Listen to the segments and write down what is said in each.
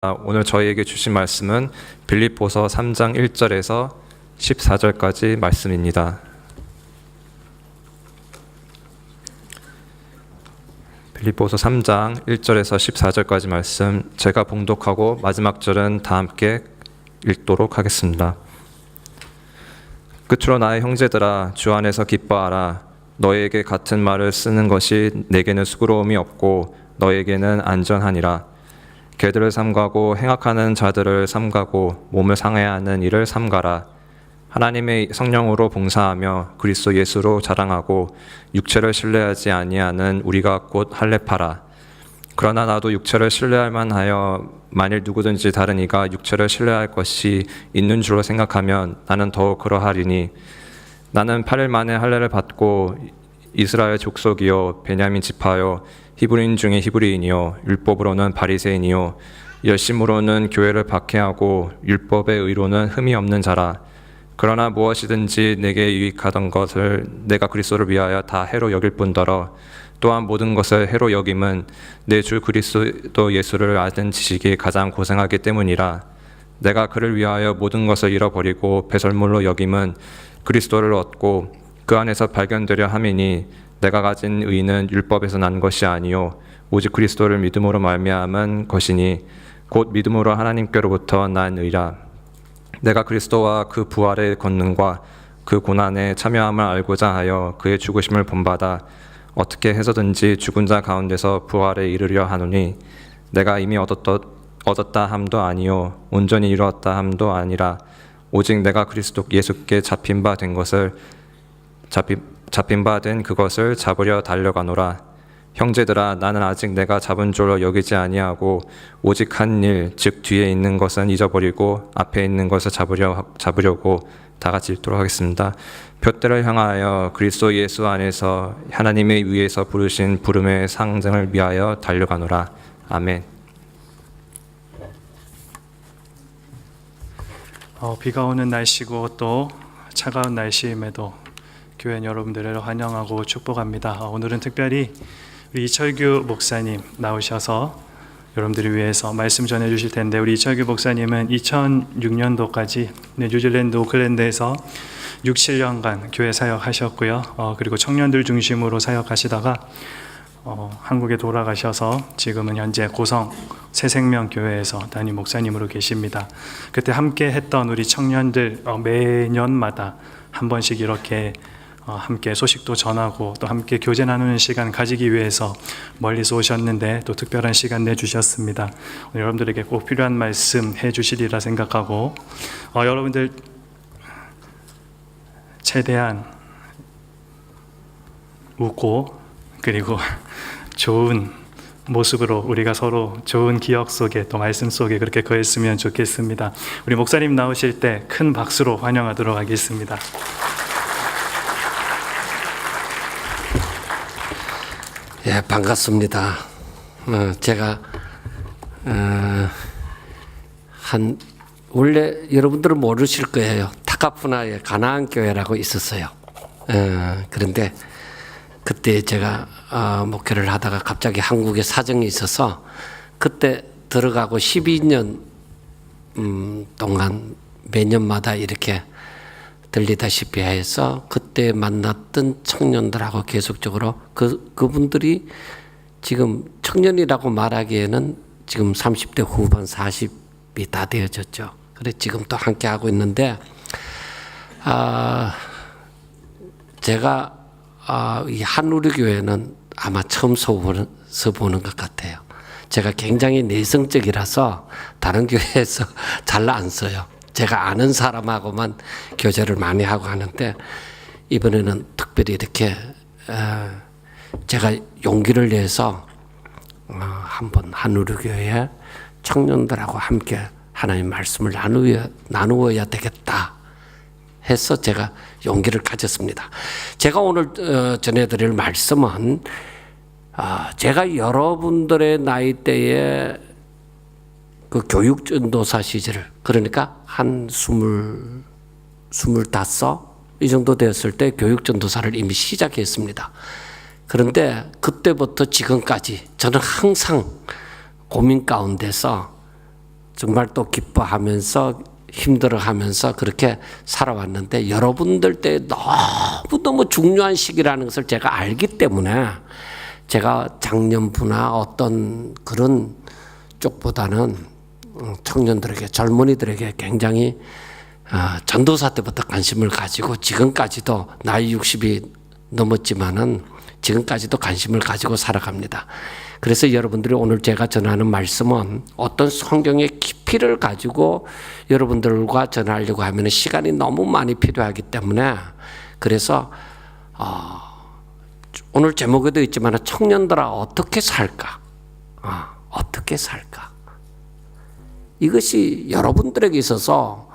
오늘 저희에게 주신 말씀은 빌립보서 3장 1절에서 14절까지 말씀입니다. 빌립보서 3장 1절에서 14절까지 말씀, 제가 봉독하고 마지막 절은 다 함께 읽도록 하겠습니다. 끝으로 나의 형제들아, 주 안에서 기뻐하라. 너희에게 같은 말을 쓰는 것이 내게는 수고로움이 없고 너희에게는 안전하니라. 개들을 삼가고 행악하는 자들을 삼가고 몸을 상해하는 일을 삼가라. 하나님의 성령으로 봉사하며 그리스도 예수로 자랑하고 육체를 신뢰하지 아니하는 우리가 곧 할례파라. 그러나 나도 육체를 신뢰할 만하여 만일 누구든지 다른 이가 육체를 신뢰할 것이 있는 줄로 생각하면 나는 더욱 그러하리니, 나는 8일 만에 할례를 받고 이스라엘 족속이요 베냐민 지파요 히브리인 중에 히브리인이요 율법으로는 바리새인이요 열심으로는 교회를 박해하고 율법의 의로는 흠이 없는 자라. 그러나 무엇이든지 내게 유익하던 것을 내가 그리스도를 위하여 다 해로 여길 뿐더러 또한 모든 것을 해로 여김은 내 주 그리스도 예수를 아는 지식이 가장 고생하기 때문이라. 내가 그를 위하여 모든 것을 잃어버리고 배설물로 여김은 그리스도를 얻고 그 안에서 발견되려 함이니, 내가 가진 의는 율법에서 난 것이 아니요 오직 그리스도를 믿음으로 말미암은 것이니 곧 믿음으로 하나님께로부터 난 의라. 내가 그리스도와 그 부활의 권능과 그 고난에 참여함을 알고자 하여 그의 죽으심을 본받아 어떻게 해서든지 죽은 자 가운데서 부활에 이르려 하노니, 내가 이미 얻었다 함도 아니요 온전히 이루었다 함도 아니라 오직 내가 그리스도 예수께 잡힌 바 된 그것을 잡으려 달려가노라. 형제들아, 나는 아직 내가 잡은 줄로 여기지 아니하고 오직 한 일, 즉 뒤에 있는 것은 잊어버리고 앞에 있는 것을 잡으려고 다 같이 읽도록 하겠습니다. 표대를 향하여 그리스도 예수 안에서 하나님의 위에서 부르신 부름의 상정을 위하여 달려가노라. 아멘. 비가 오는 날씨고 또 차가운 날씨임에도 교회 여러분들을 환영하고 축복합니다. 오늘은 특별히 우리 이철규 목사님 나오셔서 여러분들을 위해서 말씀 전해주실 텐데, 우리 이철규 목사님은 2006년도까지 뉴질랜드 오클랜드에서 6, 7년간 교회 사역하셨고요. 그리고 청년들 중심으로 사역하시다가 한국에 돌아가셔서 지금은 현재 고성 새생명교회에서 담임 목사님으로 계십니다. 그때 함께 했던 우리 청년들 매년마다 한 번씩 이렇게 함께 소식도 전하고 또 함께 교제 나누는 시간 가지기 위해서 멀리서 오셨는데 또 특별한 시간 내주셨습니다. 여러분들에게 꼭 필요한 말씀 해주시리라 생각하고 여러분들 최대한 웃고 그리고 좋은 모습으로 우리가 서로 좋은 기억 속에 또 말씀 속에 그렇게 거했으면 좋겠습니다. 우리 목사님 나오실 때 큰 박수로 환영하도록 하겠습니다. 예, 반갑습니다. 제가 원래 여러분들은 모르실 거예요. 타카푸나에 가나안 교회라고 있었어요. 그런데 그때 제가 목회를 하다가 갑자기 한국에 사정이 있어서 그때 들어가고 12년 동안 매년마다 이렇게 들리다시피 해서 그때 만났던 청년들하고 계속적으로 그분들이 지금 청년이라고 말하기에는 지금 30대 후반 40이 다 되어졌죠. 그래 지금 또 함께 하고 있는데 제가 이 한우리교회는 아마 처음 서보는 것 같아요. 제가 굉장히 내성적이라서 다른 교회에서 잘 안 써요. 제가 아는 사람하고만 교제를 많이 하고 하는데, 이번에는 특별히 이렇게 제가 용기를 내서 한번 한우리교회 청년들하고 함께 하나님 말씀을 나누어야 되겠다 해서 제가 용기를 가졌습니다. 제가 오늘 전해드릴 말씀은 제가 여러분들의 나이대에 그 교육 전도사 시절을, 그러니까 한 25 이 정도 되었을 때 교육 전도사를 이미 시작했습니다. 그런데 그때부터 지금까지 저는 항상 고민 가운데서 정말 또 기뻐하면서 힘들어하면서 그렇게 살아왔는데 여러분들 때 너무너무 중요한 시기라는 것을 제가 알기 때문에 제가 장년부나 어떤 그런 쪽보다는 청년들에게 젊은이들에게 굉장히 전도사 때부터 관심을 가지고 지금까지도 나이 60이 넘었지만은 지금까지도 관심을 가지고 살아갑니다. 그래서 여러분들이 오늘 제가 전하는 말씀은 어떤 성경의 깊이를 가지고 여러분들과 전하려고 하면 시간이 너무 많이 필요하기 때문에 그래서 오늘 제목에도 있지만 청년들아 어떻게 살까? 어떻게 살까? 이것이 여러분들에게 있어서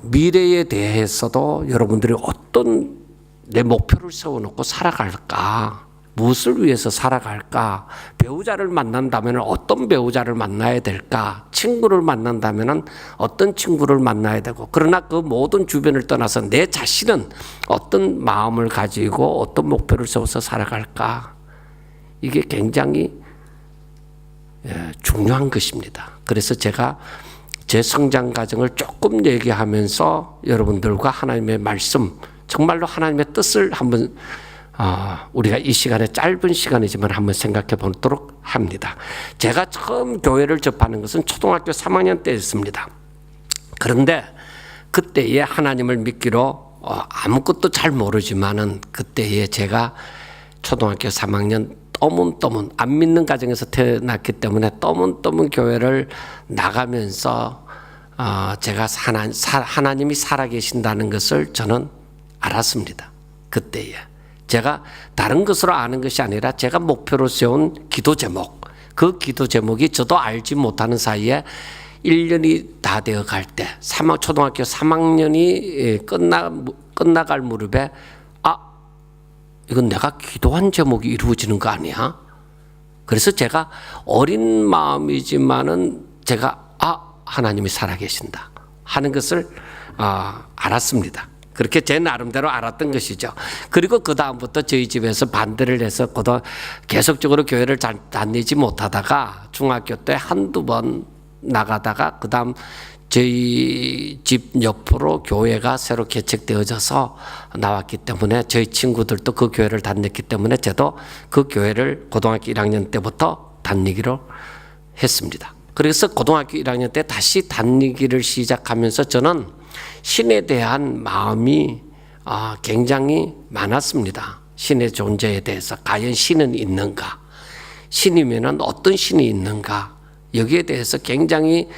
미래에 대해서도 여러분들이 어떤 내 목표를 세워놓고 살아갈까? 무엇을 위해서 살아갈까? 배우자를 만난다면 어떤 배우자를 만나야 될까? 친구를 만난다면 어떤 친구를 만나야 되고 그러나 그 모든 주변을 떠나서 내 자신은 어떤 마음을 가지고 어떤 목표를 세워서 살아갈까? 이게 굉장히 중요한 것입니다. 그래서 제가 제 성장 과정을 조금 얘기하면서 여러분들과 하나님의 말씀 정말로 하나님의 뜻을 한번 우리가 이 시간에 짧은 시간이지만 한번 생각해 보도록 합니다. 제가 처음 교회를 접하는 것은 초등학교 3학년 때였습니다. 그런데 그때에 하나님을 믿기로 아무것도 잘 모르지만은 그때에 제가 초등학교 3학년 떠문떠문 안 믿는 가정에서 태어났기 때문에 떠문떠문 교회를 나가면서 제가 하나님이 살아계신다는 것을 저는 알았습니다. 그때에 제가 다른 것으로 아는 것이 아니라 제가 목표로 세운 기도 제목, 그 기도 제목이 저도 알지 못하는 사이에 1년이 다 되어 갈 때 초등학교 3학년이 끝나갈 무렵에 이건 내가 기도한 제목이 이루어지는 거 아니야? 그래서 제가 어린 마음이지만은 제가 하나님이 살아계신다 하는 것을 알았습니다. 그렇게 제 나름대로 알았던 것이죠. 그리고 그 다음부터 저희 집에서 반대를 해서 계속적으로 교회를 다니지 못하다가 중학교 때 한두 번 나가다가 그 다음 저희 집 옆으로 교회가 새로 개척되어져서 나왔기 때문에 저희 친구들도 그 교회를 다녔기 때문에 저도 그 교회를 고등학교 1학년 때부터 다니기로 했습니다. 그래서 고등학교 1학년 때 다시 다니기를 시작하면서 저는 신에 대한 마음이 굉장히 많았습니다. 신의 존재에 대해서 과연 신은 있는가? 신이면은 어떤 신이 있는가? 여기에 대해서 굉장히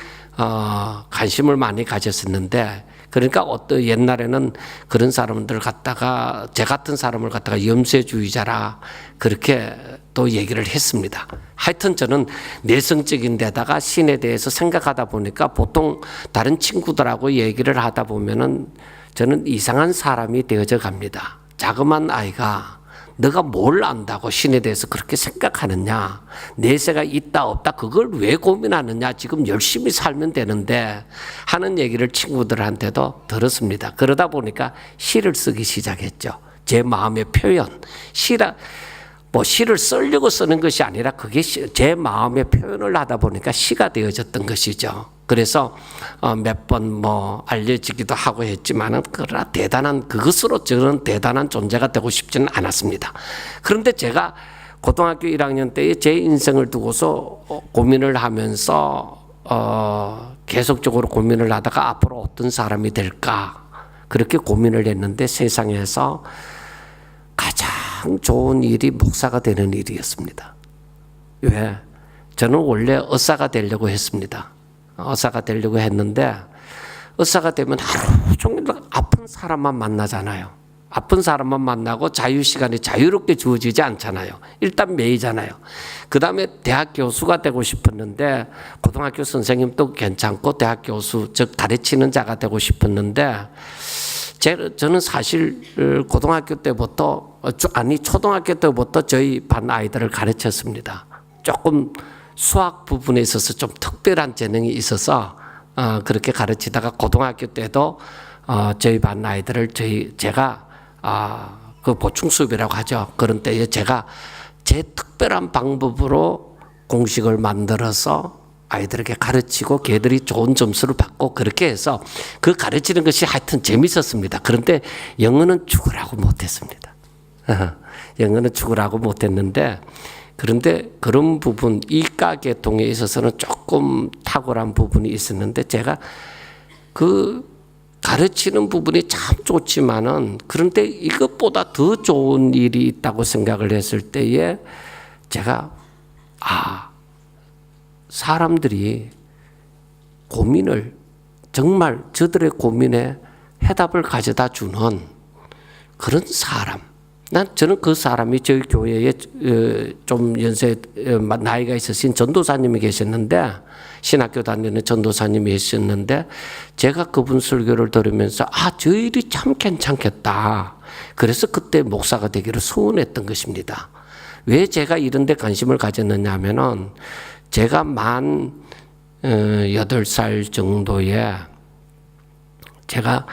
관심을 많이 가졌었는데 그러니까 옛날에는 그런 사람들 갖다가 제 같은 사람을 갖다가 염세주의자라 그렇게 또 얘기를 했습니다. 하여튼 저는 내성적인 데다가 신에 대해서 생각하다 보니까 보통 다른 친구들하고 얘기를 하다 보면은 저는 이상한 사람이 되어져 갑니다. 자그만 아이가 너가 뭘 안다고 신에 대해서 그렇게 생각하느냐, 내세가 있다 없다 그걸 왜 고민하느냐, 지금 열심히 살면 되는데 하는 얘기를 친구들한테도 들었습니다. 그러다 보니까 시를 쓰기 시작했죠. 제 마음의 표현, 시를 쓰려고 쓰는 것이 아니라 그게 제 마음의 표현을 하다 보니까 시가 되어졌던 것이죠. 그래서 몇 번 알려지기도 하고 했지만은 그러나 그것으로 저는 대단한 존재가 되고 싶지는 않았습니다. 그런데 제가 고등학교 1학년 때에 제 인생을 두고서 고민을 하면서 계속적으로 고민을 하다가 앞으로 어떤 사람이 될까 그렇게 고민을 했는데 세상에서 가장 좋은 일이 목사가 되는 일이었습니다. 왜? 저는 원래 의사가 되려고 했습니다. 의사가 되려고 했는데 의사가 되면 하루 종일 아픈 사람만 만나잖아요. 아픈 사람만 만나고 자유시간이 자유롭게 주어지지 않잖아요. 일단 매이잖아요. 그 다음에 대학 교수가 되고 싶었는데 고등학교 선생님도 괜찮고 대학 교수 즉 가르치는 자가 되고 싶었는데 저는 사실 초등학교 때부터 저희 반 아이들을 가르쳤습니다. 조금 수학 부분에 있어서 좀 특별한 재능이 있어서 그렇게 가르치다가 고등학교 때도 저희 반 아이들을 제가 그 보충 수업이라고 하죠. 그런 때에 제가 제 특별한 방법으로 공식을 만들어서 아이들에게 가르치고 걔들이 좋은 점수를 받고 그렇게 해서 그 가르치는 것이 하여튼 재밌었습니다. 그런데 영어는 죽으라고 못했습니다. 영어는 죽으라고 못했는데 그런데 그런 부분 이과계통에 있어서는 조금 탁월한 부분이 있었는데 제가 그 가르치는 부분이 참 좋지만은 그런데 이것보다 더 좋은 일이 있다고 생각을 했을 때에 제가 사람들이 고민을 정말 저들의 고민에 해답을 가져다 주는 그런 사람. 저는 그 사람이 저희 교회에 좀 연세 나이가 있으신 전도사님이 계셨는데 신학교 다니는 전도사님이 계셨는데 제가 그분 설교를 들으면서 저 일이 참 괜찮겠다. 그래서 그때 목사가 되기를 소원했던 것입니다. 왜 제가 이런 데 관심을 가졌느냐 하면은 제가 만 8살 정도에 제가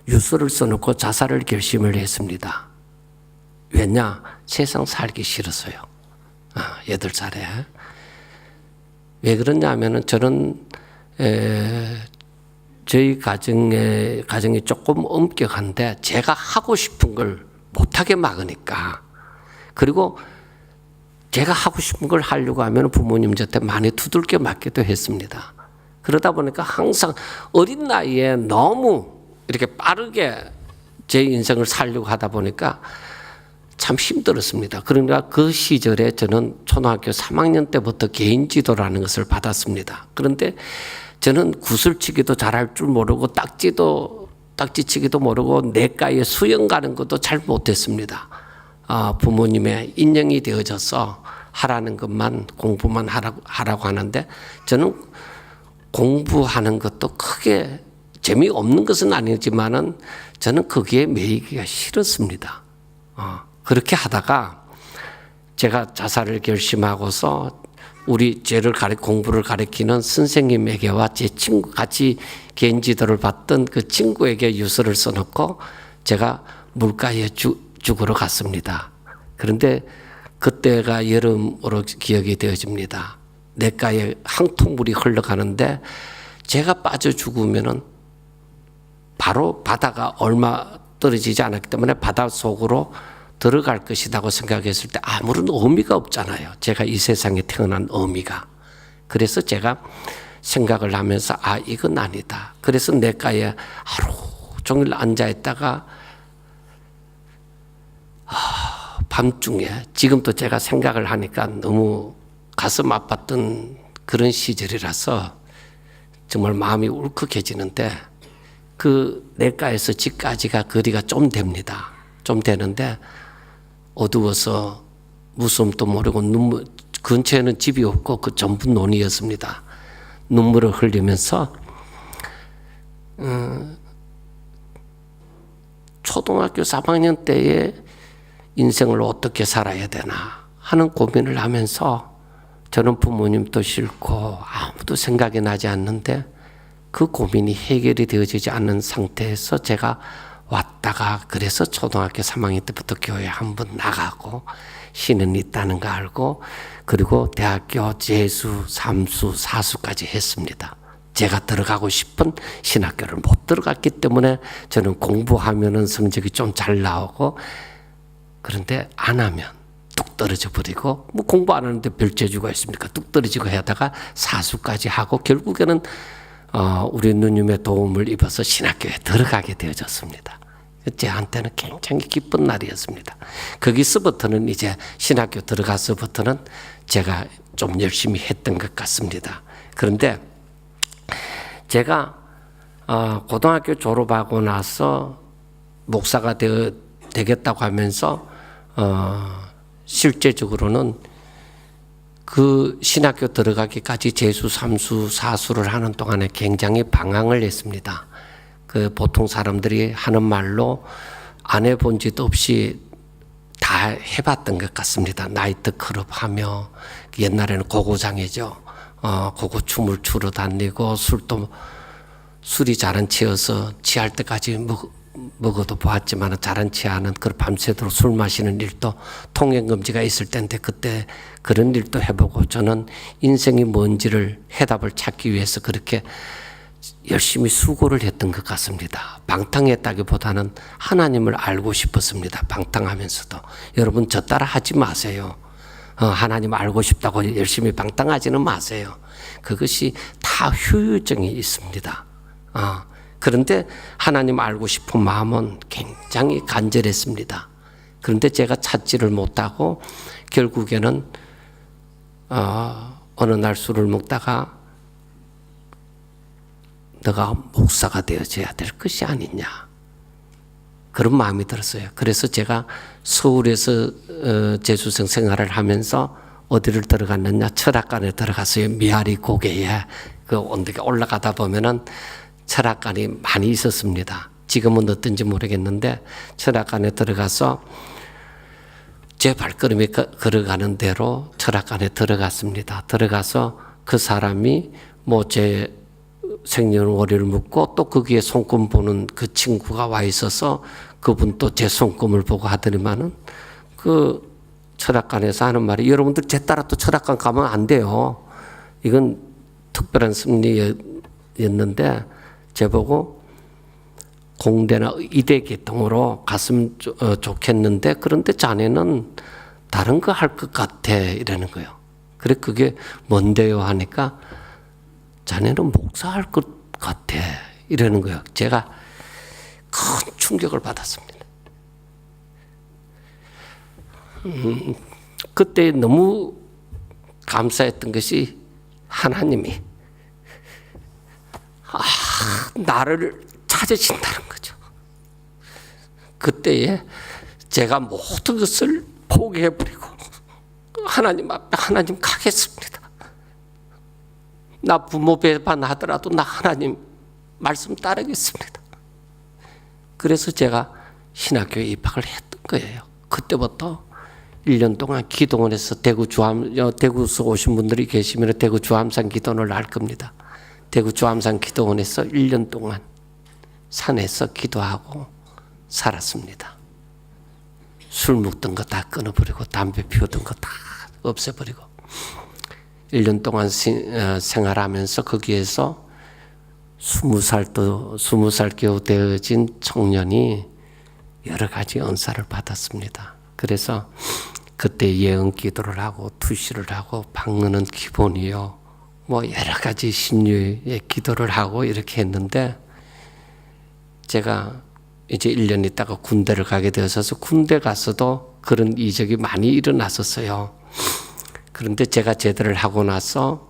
유서를 써놓고 자살을 결심을 했습니다. 왜냐? 세상 살기 싫어서요. 8살에. 왜 그러냐 하면은 저는 저희 가정이 조금 엄격한데 제가 하고 싶은 걸 못하게 막으니까. 그리고 제가 하고 싶은 걸 하려고 하면 부모님 곁에 많이 두들겨 맞기도 했습니다. 그러다 보니까 항상 어린 나이에 너무 이렇게 빠르게 제 인생을 살려고 하다 보니까 참 힘들었습니다. 그러니까 그 시절에 저는 초등학교 3학년 때부터 개인 지도라는 것을 받았습니다. 그런데 저는 구슬치기도 잘할 줄 모르고 딱지치기도 모르고 내과에 수영 가는 것도 잘 못했습니다. 부모님의 인형이 되어져서 하라는 것만 공부만 하라고 하는데 저는 공부하는 것도 크게 재미없는 것은 아니지만은 저는 거기에 매이기가 싫었습니다. 그렇게 하다가 제가 자살을 결심하고서 우리 공부를 가르치는 선생님에게와 제 친구 같이 개인 지도를 받던 그 친구에게 유서를 써놓고 제가 물가에 죽으러 갔습니다. 그런데 그때가 여름으로 기억이 되어집니다. 냇가에 항통물이 흘러가는데 제가 빠져 죽으면은 바로 바다가 얼마 떨어지지 않았기 때문에 바다 속으로 들어갈 것이라고 생각했을 때 아무런 의미가 없잖아요. 제가 이 세상에 태어난 의미가. 그래서 제가 생각을 하면서 이건 아니다. 그래서 냇가에 하루 종일 앉아있다가 밤중에 지금도 제가 생각을 하니까 너무 가슴 아팠던 그런 시절이라서 정말 마음이 울컥해지는데 그 냇가에서 집까지가 거리가 좀 됩니다. 좀 되는데 어두워서 무서움도 모르고 근처에는 집이 없고 그 전부 논이었습니다. 눈물을 흘리면서 초등학교 3학년 때에 인생을 어떻게 살아야 되나 하는 고민을 하면서 저는 부모님도 싫고 아무도 생각이 나지 않는데 그 고민이 해결이 되어지지 않는 상태에서 제가 왔다가 그래서 초등학교 3학년 때부터 교회 한번 나가고 신은 있다는 거 알고 그리고 대학교 재수, 삼수, 사수까지 했습니다. 제가 들어가고 싶은 신학교를 못 들어갔기 때문에 저는 공부하면은 성적이 좀 잘 나오고 그런데 안 하면 뚝 떨어져 버리고 뭐 공부 안 하는데 별 재주가 있습니까? 뚝 떨어지고 하다가 사수까지 하고 결국에는 우리 누님의 도움을 입어서 신학교에 들어가게 되어졌습니다. 저한테는 굉장히 기쁜 날이었습니다. 거기서부터는 이제 신학교 들어가서부터는 제가 좀 열심히 했던 것 같습니다. 그런데 제가 고등학교 졸업하고 나서 목사가 되겠다고 하면서 실제적으로는 그 신학교 들어가기까지 재수, 삼수, 사수를 하는 동안에 굉장히 방황을 했습니다. 그 보통 사람들이 하는 말로 안 해본 짓도 없이 다 해봤던 것 같습니다. 나이트 클럽 하며 옛날에는 고고장이죠. 고고춤을 추러 다니고 술이 잘 안 취해서 취할 때까지 먹어도 보았지만 잘한치 않은 그런 밤새도록 술 마시는 일도 통행금지가 있을 때인데 그때 그런 일도 해보고 저는 인생이 뭔지를 해답을 찾기 위해서 그렇게 열심히 수고를 했던 것 같습니다. 방탕했다기보다는 하나님을 알고 싶었습니다. 방탕하면서도. 여러분 저 따라 하지 마세요. 하나님 알고 싶다고 열심히 방탕하지는 마세요. 그것이 다 후유증이 있습니다. 그런데 하나님 알고 싶은 마음은 굉장히 간절했습니다. 그런데 제가 찾지를 못하고 결국에는 어느 날 술을 먹다가 너가 목사가 되어져야 될 것이 아니냐 그런 마음이 들었어요. 그래서 제가 서울에서 재수생 생활을 하면서 어디를 들어갔느냐, 철학관에 들어갔어요. 미아리 고개에 그 언덕에 올라가다 보면은 철학관이 많이 있었습니다. 지금은 어떤지 모르겠는데 철학관에 들어가서 제 발걸음이 걸어가는 대로 철학관에 들어갔습니다. 들어가서 그 사람이 뭐 제 생년월일을 묻고 또 거기에 손금 보는 그 친구가 와 있어서 그분도 제 손금을 보고 하더니만은 그 철학관에서 하는 말이 여러분들 제 따라 또 철학관 가면 안 돼요. 이건 특별한 승리였는데 제보고 공대나 의대 계통으로 갔으면 좋겠는데 그런데 자네는 다른 거 할 것 같아 이러는 거예요. 그래 그게 뭔데요 하니까 자네는 목사할 것 같아 이러는 거예요. 제가 큰 충격을 받았습니다. 그때 너무 감사했던 것이 하나님이 나를 찾으신다는 거죠. 그때에 제가 모든 것을 포기해버리고 하나님 앞에 하나님 가겠습니다. 나 부모 배반하더라도 나 하나님 말씀 따르겠습니다. 그래서 제가 신학교에 입학을 했던 거예요. 그때부터 1년 동안 기도원에서 대구에서 오신 분들이 계시면 대구 주암산 기도원을 알 겁니다. 대구 주암산 기도원에서 1년 동안 산에서 기도하고 살았습니다. 술 먹던 거 다 끊어버리고 담배 피우던 거 다 없애버리고 1년 동안 생활하면서 거기에서 20살 겨우 되어진 청년이 여러 가지 은사를 받았습니다. 그래서 그때 예언 기도를 하고 투시를 하고 방언은 기본이요. 뭐 여러 가지 신유의 기도를 하고 이렇게 했는데 제가 이제 1년 있다가 군대를 가게 되어서 군대 가서도 그런 이적이 많이 일어났었어요. 그런데 제가 제대를 하고 나서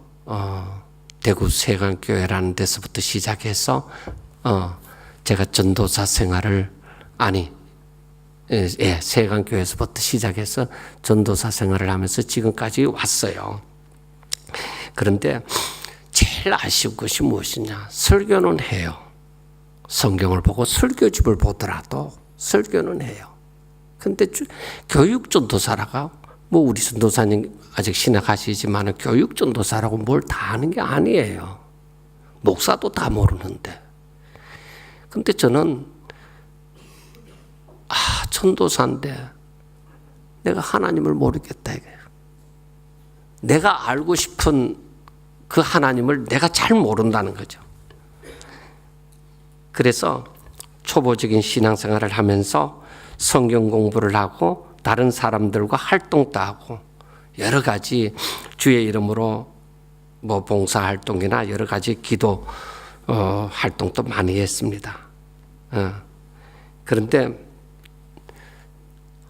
대구 세강교회라는 데서부터 시작해서 제가 전도사 생활을 세강교회에서부터 시작해서 전도사 생활을 하면서 지금까지 왔어요. 그런데 제일 아쉬운 것이 무엇이냐? 설교는 해요. 성경을 보고 설교집을 보더라도 설교는 해요. 근데 교육 전도사라가 뭐 우리 전도사님 아직 신학하시지만 교육 전도사라고 뭘 다 아는 게 아니에요. 목사도 다 모르는데. 근데 저는 전도사인데 내가 하나님을 모르겠다 이거예요. 내가 알고 싶은 그 하나님을 내가 잘 모른다는 거죠. 그래서 초보적인 신앙생활을 하면서 성경 공부를 하고 다른 사람들과 활동도 하고 여러 가지 주의 이름으로 뭐 봉사활동이나 여러 가지 기도 활동도 많이 했습니다. 그런데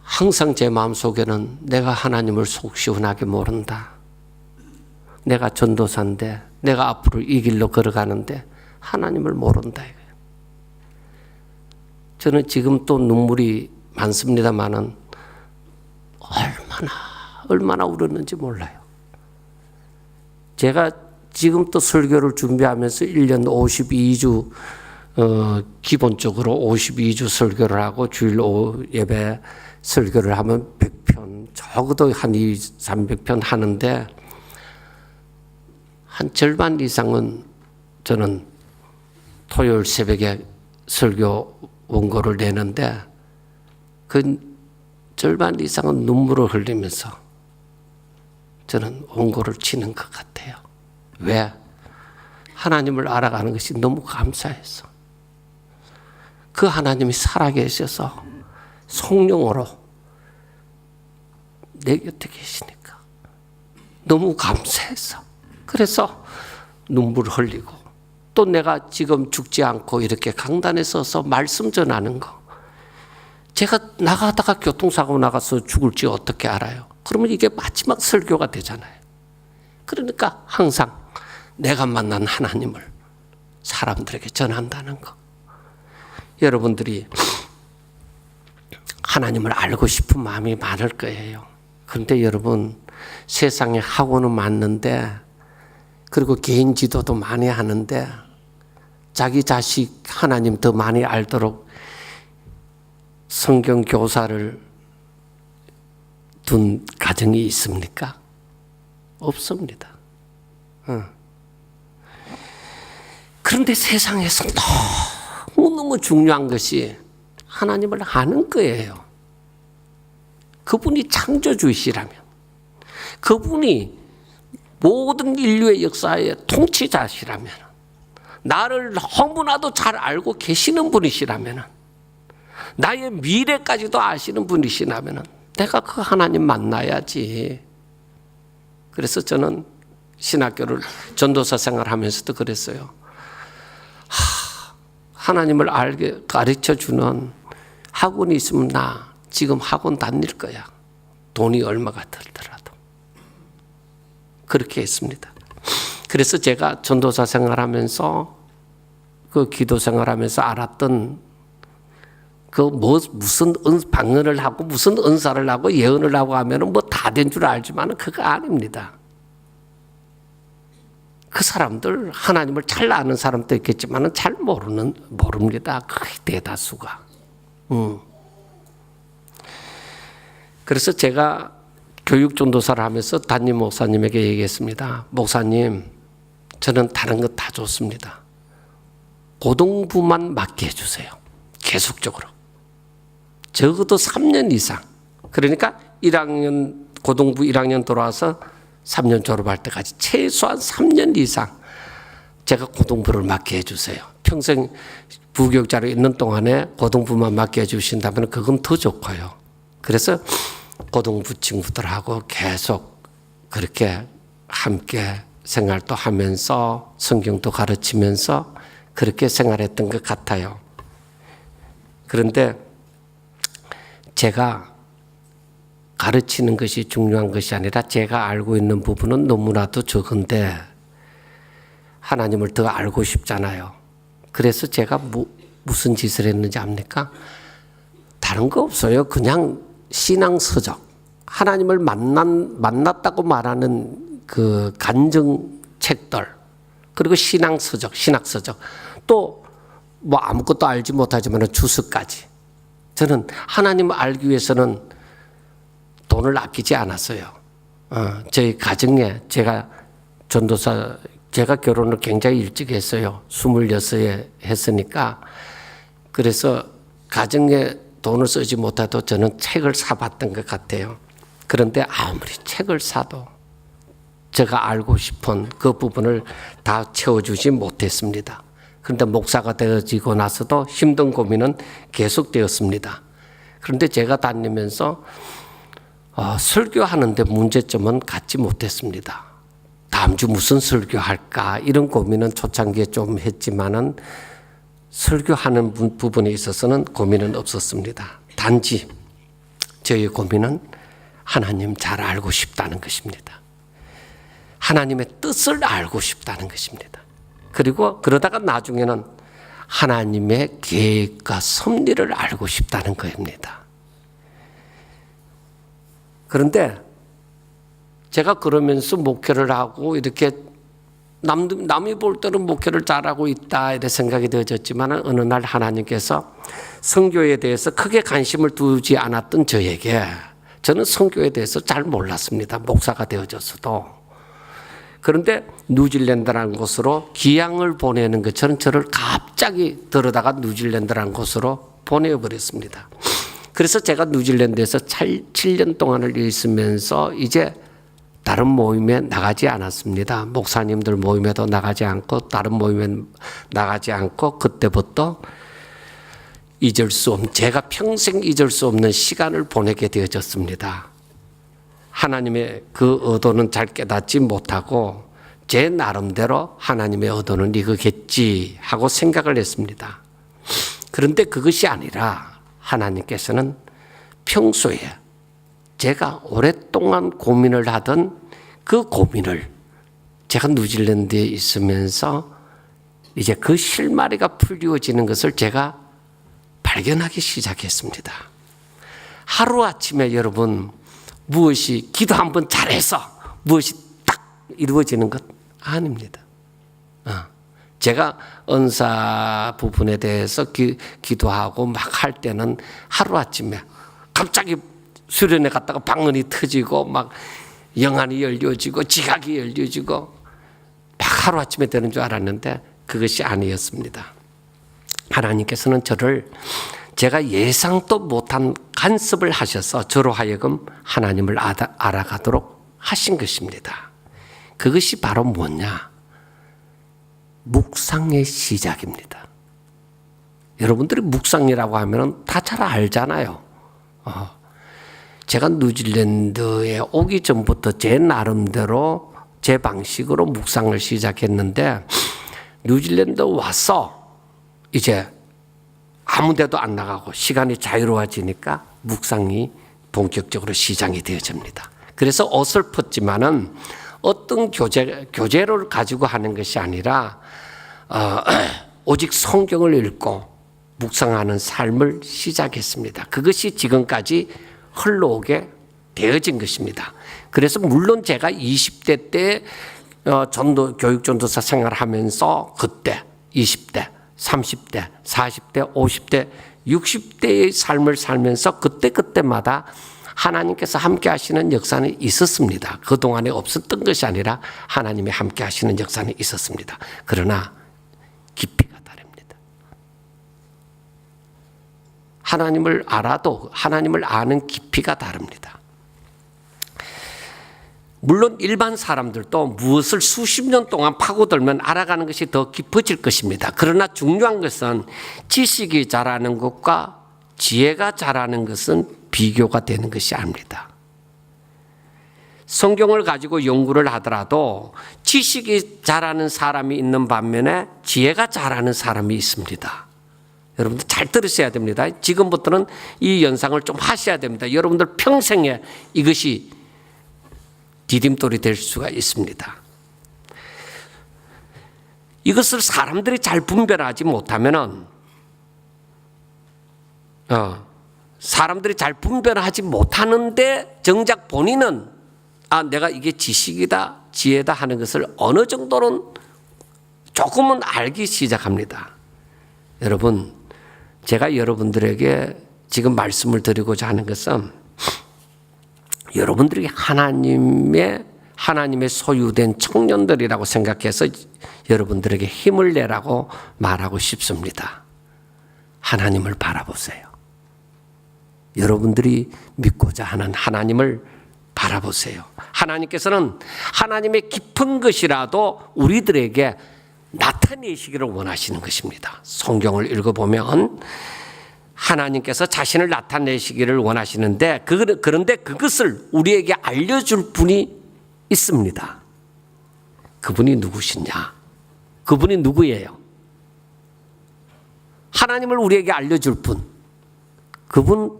항상 제 마음속에는 내가 하나님을 속 시원하게 모른다. 내가 전도사인데 내가 앞으로 이 길로 걸어가는데 하나님을 모른다. 저는 지금 또 눈물이 많습니다만은 얼마나 울었는지 몰라요. 제가 지금 또 설교를 준비하면서 1년 52주 기본적으로 52주 설교를 하고 주일 예배 설교를 하면 100편 적어도 한 200~300편 하는데 한 절반 이상은 저는 토요일 새벽에 설교 원고를 내는데 그 절반 이상은 눈물을 흘리면서 저는 원고를 치는 것 같아요. 왜? 하나님을 알아가는 것이 너무 감사해서. 그 하나님이 살아계셔서 성령으로 내 곁에 계시니까 너무 감사해서. 그래서 눈물을 흘리고, 또 내가 지금 죽지 않고 이렇게 강단에 서서 말씀 전하는 거, 제가 나가다가 교통사고 나가서 죽을지 어떻게 알아요? 그러면 이게 마지막 설교가 되잖아요. 그러니까 항상 내가 만난 하나님을 사람들에게 전한다는 거. 여러분들이 하나님을 알고 싶은 마음이 많을 거예요. 그런데 여러분, 세상에 학원은 많는데, 그리고 개인 지도도 많이 하는데, 자기 자식 하나님 더 많이 알도록 성경 교사를 둔 가정이 있습니까? 없습니다. 그런데 세상에서 너무너무 중요한 것이 하나님을 아는 거예요. 그분이 창조주이시라면, 그분이 모든 인류의 역사의 통치자시라면, 나를 너무나도 잘 알고 계시는 분이시라면, 나의 미래까지도 아시는 분이시라면 내가 그 하나님 만나야지. 그래서 저는 신학교를 전도사 생활하면서도 그랬어요. 하나님을 알게 가르쳐주는 학원이 있으면 나 지금 학원 다닐 거야. 돈이 얼마가 들더라도. 그렇게 했습니다. 그래서 제가 전도사 생활하면서, 그 기도 생활하면서 알았던 무슨 방언을 하고 무슨 은사를 하고 예언을 하고 하면은 뭐 다 된 줄 알지만 그거 아닙니다. 그 사람들 하나님을 잘 아는 사람도 있겠지만 잘 모릅니다. 거의 대다수가. 그래서 제가 교육 전도사를 하면서 담임 목사님에게 얘기했습니다. 목사님, 저는 다른 거 다 좋습니다. 고등부만 맡게 해주세요. 계속적으로. 적어도 3년 이상. 그러니까 1학년, 고등부 1학년 돌아와서 3년 졸업할 때까지 최소한 3년 이상 제가 고등부를 맡게 해주세요. 평생 부교육자로 있는 동안에 고등부만 맡게 해주신다면 그건 더 좋고요. 그래서 고등부 친구들하고 계속 그렇게 함께 생활도 하면서 성경도 가르치면서 그렇게 생활했던 것 같아요. 그런데 제가 가르치는 것이 중요한 것이 아니라 제가 알고 있는 부분은 너무나도 적은데 하나님을 더 알고 싶잖아요. 그래서 제가 무슨 짓을 했는지 압니까? 다른 거 없어요. 그냥 신앙서적, 하나님을 만났다고 말하는 그 간증책들, 그리고 신앙서적, 신학서적, 또 뭐 아무것도 알지 못하지만 주석까지. 저는 하나님을 알기 위해서는 돈을 아끼지 않았어요. 저희 가정에 제가 결혼을 굉장히 일찍 했어요. 26에 했으니까. 그래서 가정에 돈을 쓰지 못해도 저는 책을 사봤던 것 같아요. 그런데 아무리 책을 사도 제가 알고 싶은 그 부분을 다 채워주지 못했습니다. 그런데 목사가 되어지고 나서도 힘든 고민은 계속되었습니다. 그런데 제가 다니면서 설교하는데 문제점은 갖지 못했습니다. 다음 주 무슨 설교할까 이런 고민은 초창기에 좀 했지만은 설교하는 부분에 있어서는 고민은 없었습니다. 단지 저희 고민은 하나님 잘 알고 싶다는 것입니다. 하나님의 뜻을 알고 싶다는 것입니다. 그리고 그러다가 나중에는 하나님의 계획과 섭리를 알고 싶다는 것입니다. 그런데 제가 그러면서 목회를 하고 이렇게 남이 볼 때는 목회를 잘하고 있다 이런 생각이 되어졌지만 어느 날 하나님께서 선교에 대해서 크게 관심을 두지 않았던 저에게, 저는 선교에 대해서 잘 몰랐습니다. 목사가 되어져서도. 그런데 뉴질랜드라는 곳으로 기양을 보내는 것처럼 저를 갑자기 들어다가 뉴질랜드라는 곳으로 보내버렸습니다. 그래서 제가 뉴질랜드에서 7년 동안을 있으면서 이제 다른 모임에 나가지 않았습니다. 목사님들 모임에도 나가지 않고 다른 모임에 나가지 않고 그때부터 제가 평생 잊을 수 없는 시간을 보내게 되어졌습니다. 하나님의 그 의도는 잘 깨닫지 못하고 제 나름대로 하나님의 의도는 이거겠지 하고 생각을 했습니다. 그런데 그것이 아니라 하나님께서는 평소에 제가 오랫동안 고민을 하던 그 고민을 제가 뉴질랜드에 있으면서 이제 그 실마리가 풀리워지는 것을 제가 발견하기 시작했습니다. 하루아침에 여러분 무엇이 기도 한번 잘해서 무엇이 딱 이루어지는 것 아닙니다. 제가 은사 부분에 대해서 기도하고 막 할 때는 하루아침에 갑자기 수련회 갔다가 방언이 터지고 막 영안이 열려지고 지각이 열려지고 막 하루아침에 되는 줄 알았는데 그것이 아니었습니다. 하나님께서는 저를 제가 예상도 못한 간섭을 하셔서 저로 하여금 하나님을 알아가도록 하신 것입니다. 그것이 바로 뭐냐? 묵상의 시작입니다. 여러분들이 묵상이라고 하면 다 잘 알잖아요. 제가 뉴질랜드에 오기 전부터 제 나름대로 제 방식으로 묵상을 시작했는데 뉴질랜드 와서 이제 아무 데도 안 나가고 시간이 자유로워지니까 묵상이 본격적으로 시작이 되어집니다. 그래서 어설펐지만은 어떤 교재를 가지고 하는 것이 아니라 오직 성경을 읽고 묵상하는 삶을 시작했습니다. 그것이 지금까지 흘러오게 되어진 것입니다. 그래서 물론 제가 20대 때 교육전도사 생활하면서 그때 20대, 30대, 40대, 50대, 60대의 삶을 살면서 그때마다 하나님께서 함께 하시는 역사는 있었습니다. 그동안에 없었던 것이 아니라 하나님이 함께 하시는 역사는 있었습니다. 그러나 깊이가 다릅니다. 하나님을 알아도 하나님을 아는 깊이가 다릅니다. 물론 일반 사람들도 무엇을 수십 년 동안 파고들면 알아가는 것이 더 깊어질 것입니다. 그러나 중요한 것은 지식이 자라는 것과 지혜가 자라는 것은 비교가 되는 것이 아닙니다. 성경을 가지고 연구를 하더라도 지식이 자라는 사람이 있는 반면에 지혜가 자라는 사람이 있습니다. 여러분들 잘 들으셔야 됩니다. 지금부터는 이 연상을 좀 하셔야 됩니다. 여러분들 평생에 이것이 디딤돌이 될 수가 있습니다. 이것을 사람들이 잘 분별하지 못하면은 사람들이 잘 분별하지 못하는데 정작 본인은 내가 이게 지식이다 지혜다 하는 것을 어느 정도는 조금은 알기 시작합니다. 여러분, 제가 여러분들에게 지금 말씀을 드리고자 하는 것은 여러분들이 하나님의 소유된 청년들이라고 생각해서 여러분들에게 힘을 내라고 말하고 싶습니다. 하나님을 바라보세요. 여러분들이 믿고자 하는 하나님을 바라보세요. 하나님께서는 하나님의 깊은 것이라도 우리들에게 나타내시기를 원하시는 것입니다. 성경을 읽어보면 하나님께서 자신을 나타내시기를 원하시는데 그런데 그것을 우리에게 알려줄 분이 있습니다. 그분이 누구시냐? 그분이 누구예요? 하나님을 우리에게 알려줄 분. 그분은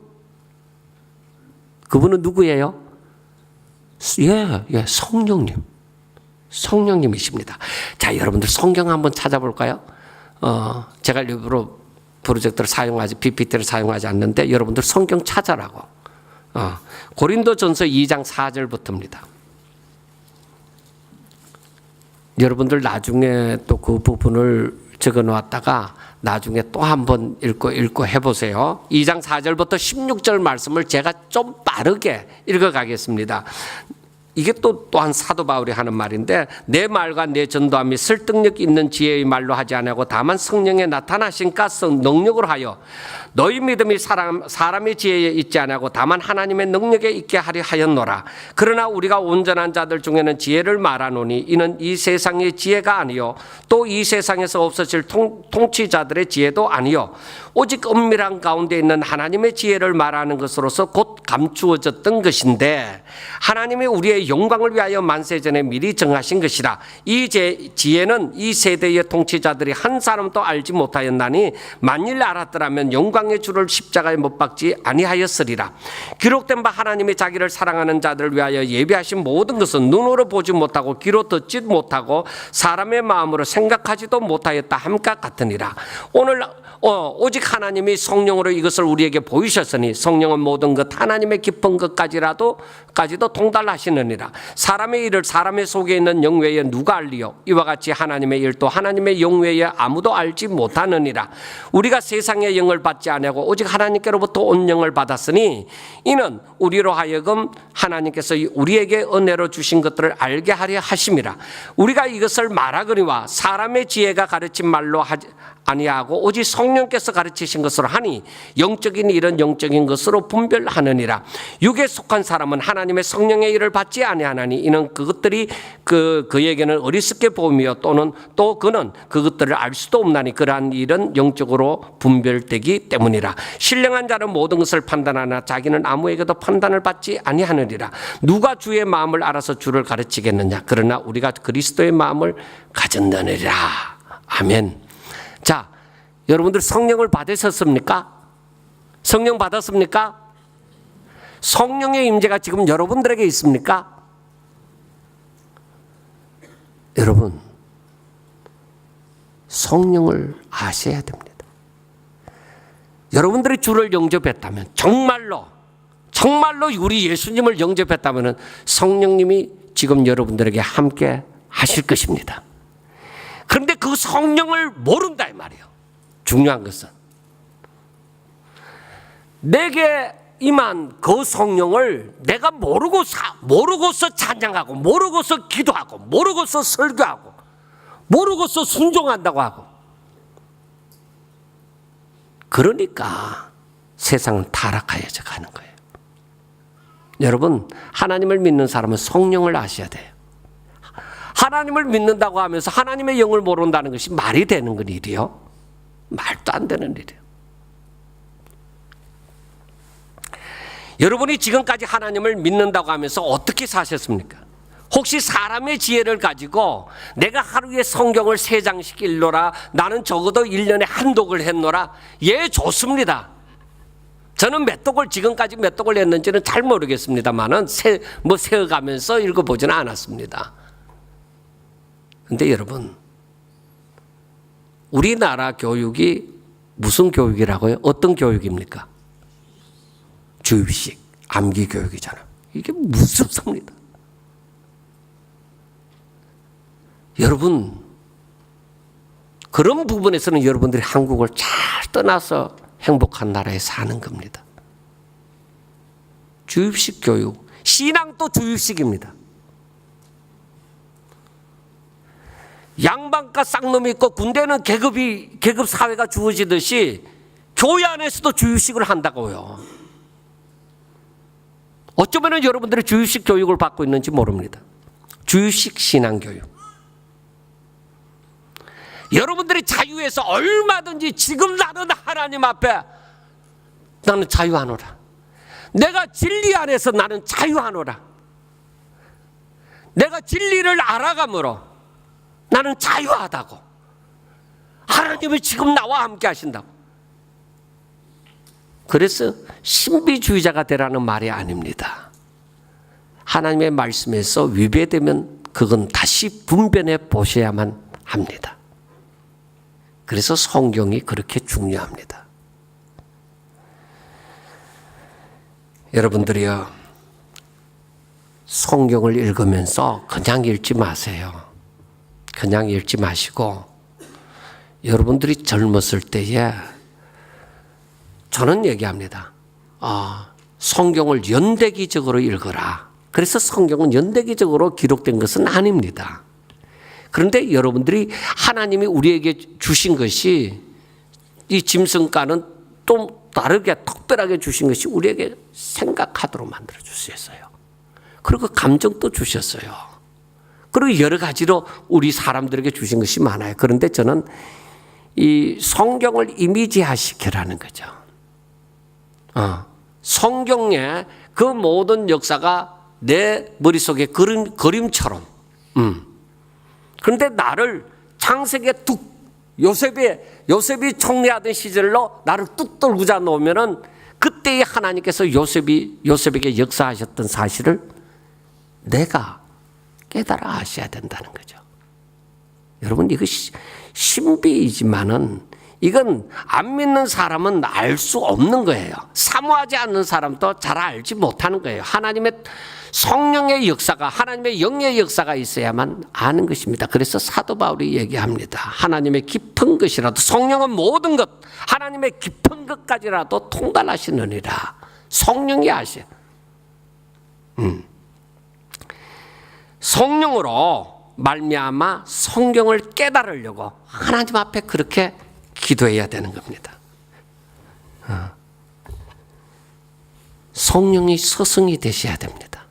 누구예요? 성령님. 성령님이십니다. 자, 여러분들 성경 한번 찾아볼까요? 제가 일부러 프로젝터를 PPT를 사용하지 않는데 여러분들 성경 찾아라고. 고린도전서 2장 4절부터입니다. 여러분들 나중에 또 그 부분을 적어 놓았다가 나중에 또 한번 읽고 해보세요. 2장 4절부터 16절 말씀을 제가 좀 빠르게 읽어가겠습니다. 이게 또한 사도 바울이 하는 말인데, 내 말과 내 전도함이 설득력 있는 지혜의 말로 하지 아니하고 다만 성령의 나타나신 가성 능력으로 하여 너희 믿음이 사람의 지혜에 있지 아니하고 다만 하나님의 능력에 있게 하려 하였노라. 그러나 우리가 온전한 자들 중에는 지혜를 말하노니 이는 이 세상의 지혜가 아니요 또 이 세상에서 없어질 통치자들의 지혜도 아니요 오직 은밀한 가운데 있는 하나님의 지혜를 말하는 것으로서 곧 감추어졌던 것인데, 하나님이 우리의 영광을 위하여 만세전에 미리 정하신 것이라. 이 지혜는 이 세대의 통치자들이 한 사람도 알지 못하였나니 만일 알았더라면 영광의 주를 십자가에 못 박지 아니하였으리라. 기록된 바 하나님이 자기를 사랑하는 자들을 위하여 예비하신 모든 것은 눈으로 보지 못하고 귀로 듣지 못하고 사람의 마음으로 생각하지도 못하였다 함과 같으니라. 오늘 오직 하나님이 성령으로 이것을 우리에게 보이셨으니 성령은 모든 것 하나님의 깊은 것까지도 통달하시느니라. 사람의 일을 사람의 속에 있는 영 외에 누가 알리요? 이와 같이 하나님의 일도 하나님의 영 외에 아무도 알지 못하느니라. 우리가 세상의 영을 받지 아니하고 오직 하나님께로부터 온 영을 받았으니 이는 우리로 하여금 하나님께서 우리에게 은혜로 주신 것들을 알게 하려 하심이라. 우리가 이것을 말하거니와 사람의 지혜가 가르친 말로 하지 아니하고 오직 성령께서 가르치신 것으로 하니 영적인 일은 영적인 것으로 분별하느니라. 육에 속한 사람은 하나님의 성령의 일을 받지 아니하나니 이는 그것들이 그에게는 어리석게 보이며 또는 또 그는 그것들을 알 수도 없나니 그러한 일은 영적으로 분별되기 때문이라. 신령한 자는 모든 것을 판단하나 자기는 아무에게도 판단을 받지 아니하느니라. 누가 주의 마음을 알아서 주를 가르치겠느냐? 그러나 우리가 그리스도의 마음을 가졌느니라. 아멘. 자, 여러분들 성령을 받으셨습니까? 성령 받았습니까? 성령의 임재가 지금 여러분들에게 있습니까? 여러분, 성령을 아셔야 됩니다. 여러분들이 주를 영접했다면, 정말로 우리 예수님을 영접했다면 성령님이 지금 여러분들에게 함께 하실 것입니다. 그런데 그 성령을 모른다 이 말이에요. 중요한 것은 내게 임한 그 성령을 내가 모르고서 찬양하고 모르고서 기도하고 모르고서 설교하고 모르고서 순종한다고 하고, 그러니까 세상은 타락하여져 가는 거예요. 여러분, 하나님을 믿는 사람은 성령을 아셔야 돼요. 하나님을 믿는다고 하면서 하나님의 영을 모른다는 것이 말이 되는 건 일이요? 말도 안 되는 일이에요. 여러분이 지금까지 하나님을 믿는다고 하면서 어떻게 사셨습니까? 혹시 사람의 지혜를 가지고 내가 하루에 성경을 3장씩 읽노라, 나는 적어도 1년에 한 독을 했노라. 예, 좋습니다. 저는 지금까지 몇 독을 했는지는 잘 모르겠습니다만은 세어가면서 읽어보지는 않았습니다. 근데 여러분, 우리나라 교육이 무슨 교육이라고요? 어떤 교육입니까? 주입식, 암기 교육이잖아요. 이게 무섭습니다. 여러분, 그런 부분에서는 여러분들이 한국을 잘 떠나서 행복한 나라에 사는 겁니다. 주입식 교육, 신앙도 주입식입니다. 양반과 쌍놈이 있고 군대는 계급 사회가 주어지듯이 교회 안에서도 주입식을 한다고요. 어쩌면 여러분들이 주입식 교육을 받고 있는지 모릅니다. 주입식 신앙교육. 여러분들이 자유에서 얼마든지 지금 나는 하나님 앞에 나는 자유하노라. 내가 진리 안에서 나는 자유하노라. 내가 진리를 알아감으로 나는 자유하다고. 하나님이 지금 나와 함께 하신다고. 그래서 신비주의자가 되라는 말이 아닙니다. 하나님의 말씀에서 위배되면 그건 다시 분별해 보셔야만 합니다. 그래서 성경이 그렇게 중요합니다. 여러분들이요, 성경을 읽으면서 그냥 읽지 마세요. 그냥 읽지 마시고, 여러분들이 젊었을 때에 저는 얘기합니다. 성경을 연대기적으로 읽어라. 그래서 성경은 연대기적으로 기록된 것은 아닙니다. 그런데 여러분들이 하나님이 우리에게 주신 것이 이 짐승과는 또 다르게 특별하게 주신 것이 우리에게 생각하도록 만들어 주셨어요. 그리고 감정도 주셨어요. 그리고 여러 가지로 우리 사람들에게 주신 것이 많아요. 그런데 저는 이 성경을 이미지화시키라는 거죠. 성경의 그 모든 역사가 내 머릿속에 그림처럼. 그런데 나를 창세기에 뚝 요셉이 총리하던 시절로 나를 뚝 떨구자 놓으면은 그때의 하나님께서 요셉에게 역사하셨던 사실을 내가 깨달아 아셔야 된다는 거죠. 여러분 이거 신비이지만은 이건 안 믿는 사람은 알 수 없는 거예요. 사모하지 않는 사람도 잘 알지 못하는 거예요. 하나님의 성령의 역사가, 하나님의 영의 역사가 있어야만 아는 것입니다. 그래서 사도 바울이 얘기합니다. 하나님의 깊은 것이라도, 성령은 모든 것, 하나님의 깊은 것까지라도 통달하시느니라. 성령이 아셔. 성령으로 말미암아 성경을 깨달으려고 하나님 앞에 그렇게 기도해야 되는 겁니다. 성령이 스승이 되셔야 됩니다.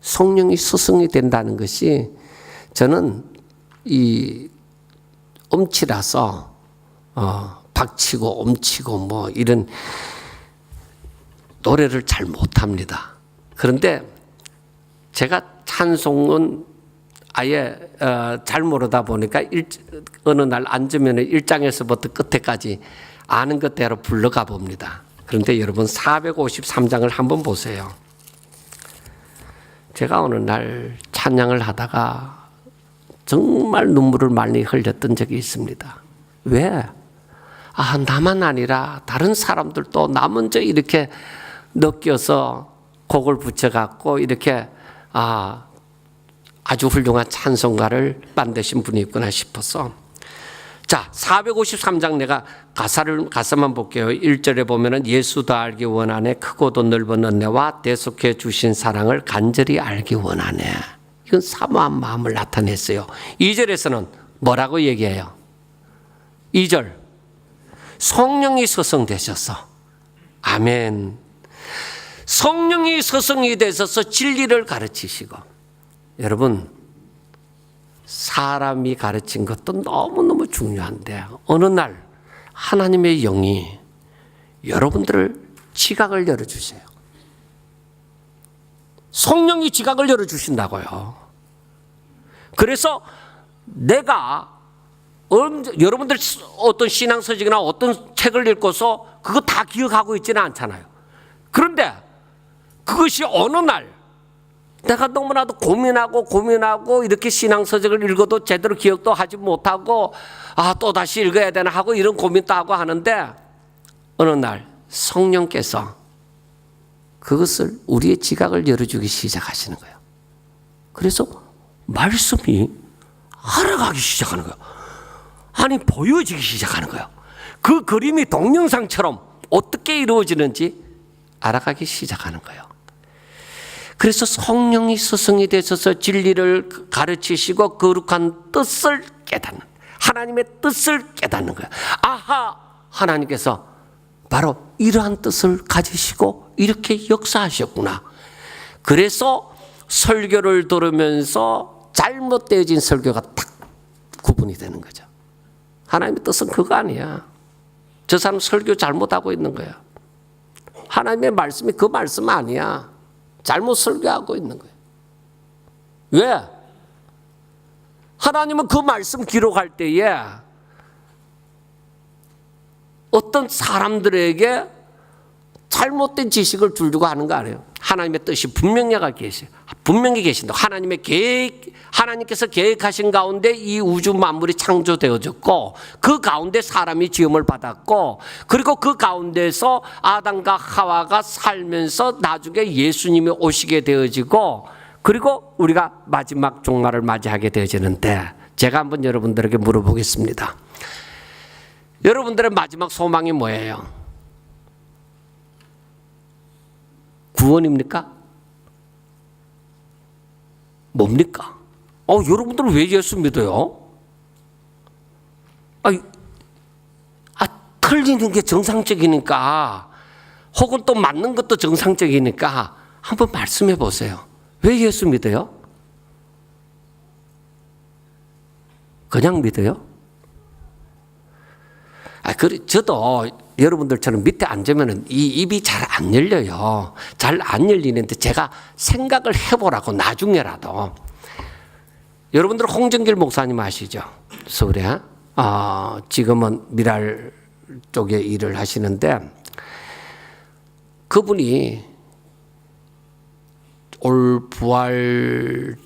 성령이 스승이 된다는 것이 저는 이 엄치라서 박치고 엄치고 뭐 이런 노래를 잘 못합니다. 그런데 제가 찬송은 아예 잘 모르다 보니까 어느 날 앉으면 1장에서부터 끝에까지 아는 것대로 불러가 봅니다. 그런데 여러분 453장을 한번 보세요. 제가 어느 날 찬양을 하다가 정말 눈물을 많이 흘렸던 적이 있습니다. 왜? 나만 아니라 다른 사람들도 나 먼저 이렇게 느껴서 곡을 붙여갖고 이렇게 아주 훌륭한 찬송가를 만드신 분이 있구나 싶어서. 자, 453장 내가 가사만 볼게요. 1절에 보면은 예수 더 알기 원하네, 크고도 넓은 은혜와 대속해 주신 사랑을 간절히 알기 원하네. 이건 사모한 마음을 나타냈어요. 2절에서는 뭐라고 얘기해요? 2절, 성령이 서성되셔서. 아멘. 성령이 서성이 되셔서 진리를 가르치시고. 여러분, 사람이 가르친 것도 너무너무 중요한데 어느 날 하나님의 영이 여러분들을 지각을 열어주세요. 성령이 지각을 열어주신다고요. 그래서 내가 여러분들 어떤 신앙서적이나 어떤 책을 읽고서 그거 다 기억하고 있지는 않잖아요. 그런데 그것이 어느 날 내가 너무나도 고민하고 이렇게 신앙서적을 읽어도 제대로 기억도 하지 못하고 또다시 읽어야 되나 하고 이런 고민도 하고 하는데 어느 날 성령께서 그것을 우리의 지각을 열어주기 시작하시는 거예요. 그래서 말씀이 알아가기 시작하는 거예요. 아니 보여지기 시작하는 거예요. 그 그림이 동영상처럼 어떻게 이루어지는지 알아가기 시작하는 거예요. 그래서 성령이 스승이 되셔서 진리를 가르치시고 거룩한 뜻을 깨닫는, 하나님의 뜻을 깨닫는 거예요. 하나님께서 바로 이러한 뜻을 가지시고 이렇게 역사하셨구나. 그래서 설교를 들으면서 잘못되어진 설교가 딱 구분이 되는 거죠. 하나님의 뜻은 그거 아니야. 저 사람 설교 잘못하고 있는 거야. 하나님의 말씀이 그 말씀 아니야. 잘못 설교하고 있는 거예요. 왜? 하나님은 그 말씀 기록할 때에 어떤 사람들에게 잘못된 지식을 주려고 하는 거 아니에요. 하나님의 뜻이 분명히 계신다. 하나님께서 계획하신 가운데 이 우주 만물이 창조되어졌고 그 가운데 사람이 지음을 받았고 그리고 그 가운데서 아담과 하와가 살면서 나중에 예수님이 오시게 되어지고 그리고 우리가 마지막 종말을 맞이하게 되어지는데 제가 한번 여러분들에게 물어보겠습니다. 여러분들의 마지막 소망이 뭐예요? 구원입니까? 뭡니까? 여러분들은 왜 예수 믿어요? 틀리는 게 정상적이니까, 혹은 또 맞는 것도 정상적이니까 한번 말씀해 보세요. 왜 예수 믿어요? 그냥 믿어요? 저도 여러분들처럼 밑에 앉으면 이 입이 잘 안 열려요. 잘 안 열리는데 제가 생각을 해보라고, 나중에라도. 여러분들 홍정길 목사님 아시죠? 서울에. 지금은 미랄 쪽에 일을 하시는데, 그분이 올 부활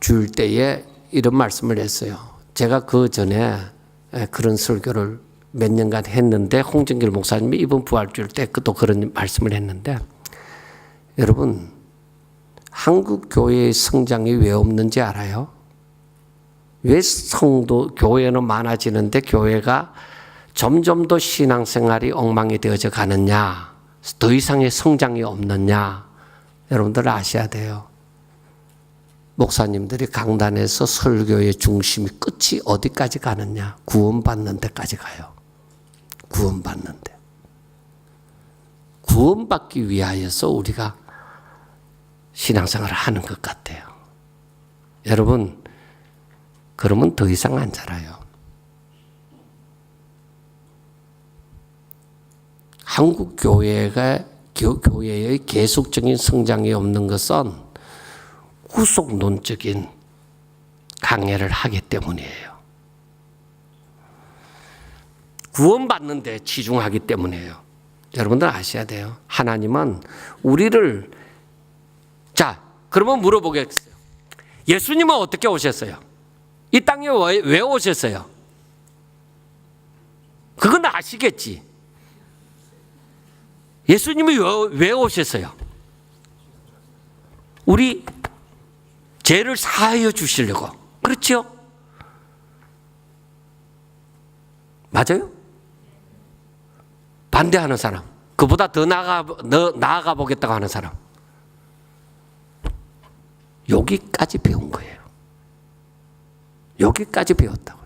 줄 때에 이런 말씀을 했어요. 제가 그 전에 그런 설교를 몇 년간 했는데, 홍정길 목사님이 이번 부활 줄 때 또 그런 말씀을 했는데, 여러분, 한국 교회의 성장이 왜 없는지 알아요? 왜 교회는 많아지는데 교회가 점점 더 신앙생활이 엉망이 되어져 가느냐, 더 이상의 성장이 없느냐, 여러분들 아셔야 돼요. 목사님들이 강단에서 설교의 중심이 끝이 어디까지 가느냐? 구원받는 데까지 가요. 구원받는 데. 구원받기 위하여서 우리가 신앙생활을 하는 것 같아요. 여러분, 그러면 더 이상 안 자라요. 한국 교회의 계속적인 성장이 없는 것은 후속론적인 강해를 하기 때문이에요. 구원받는 데 치중하기 때문이에요. 여러분들 아셔야 돼요. 하나님은 우리를, 자, 그러면 물어보겠어요. 예수님은 어떻게 오셨어요? 이 땅에 왜 오셨어요? 그건 아시겠지? 예수님이 왜 오셨어요? 우리 죄를 사하여 주시려고. 그렇죠? 맞아요? 반대하는 사람, 그보다 더 나아가 보겠다고 하는 사람, 여기까지 배운 거예요. 여기까지 배웠다고요.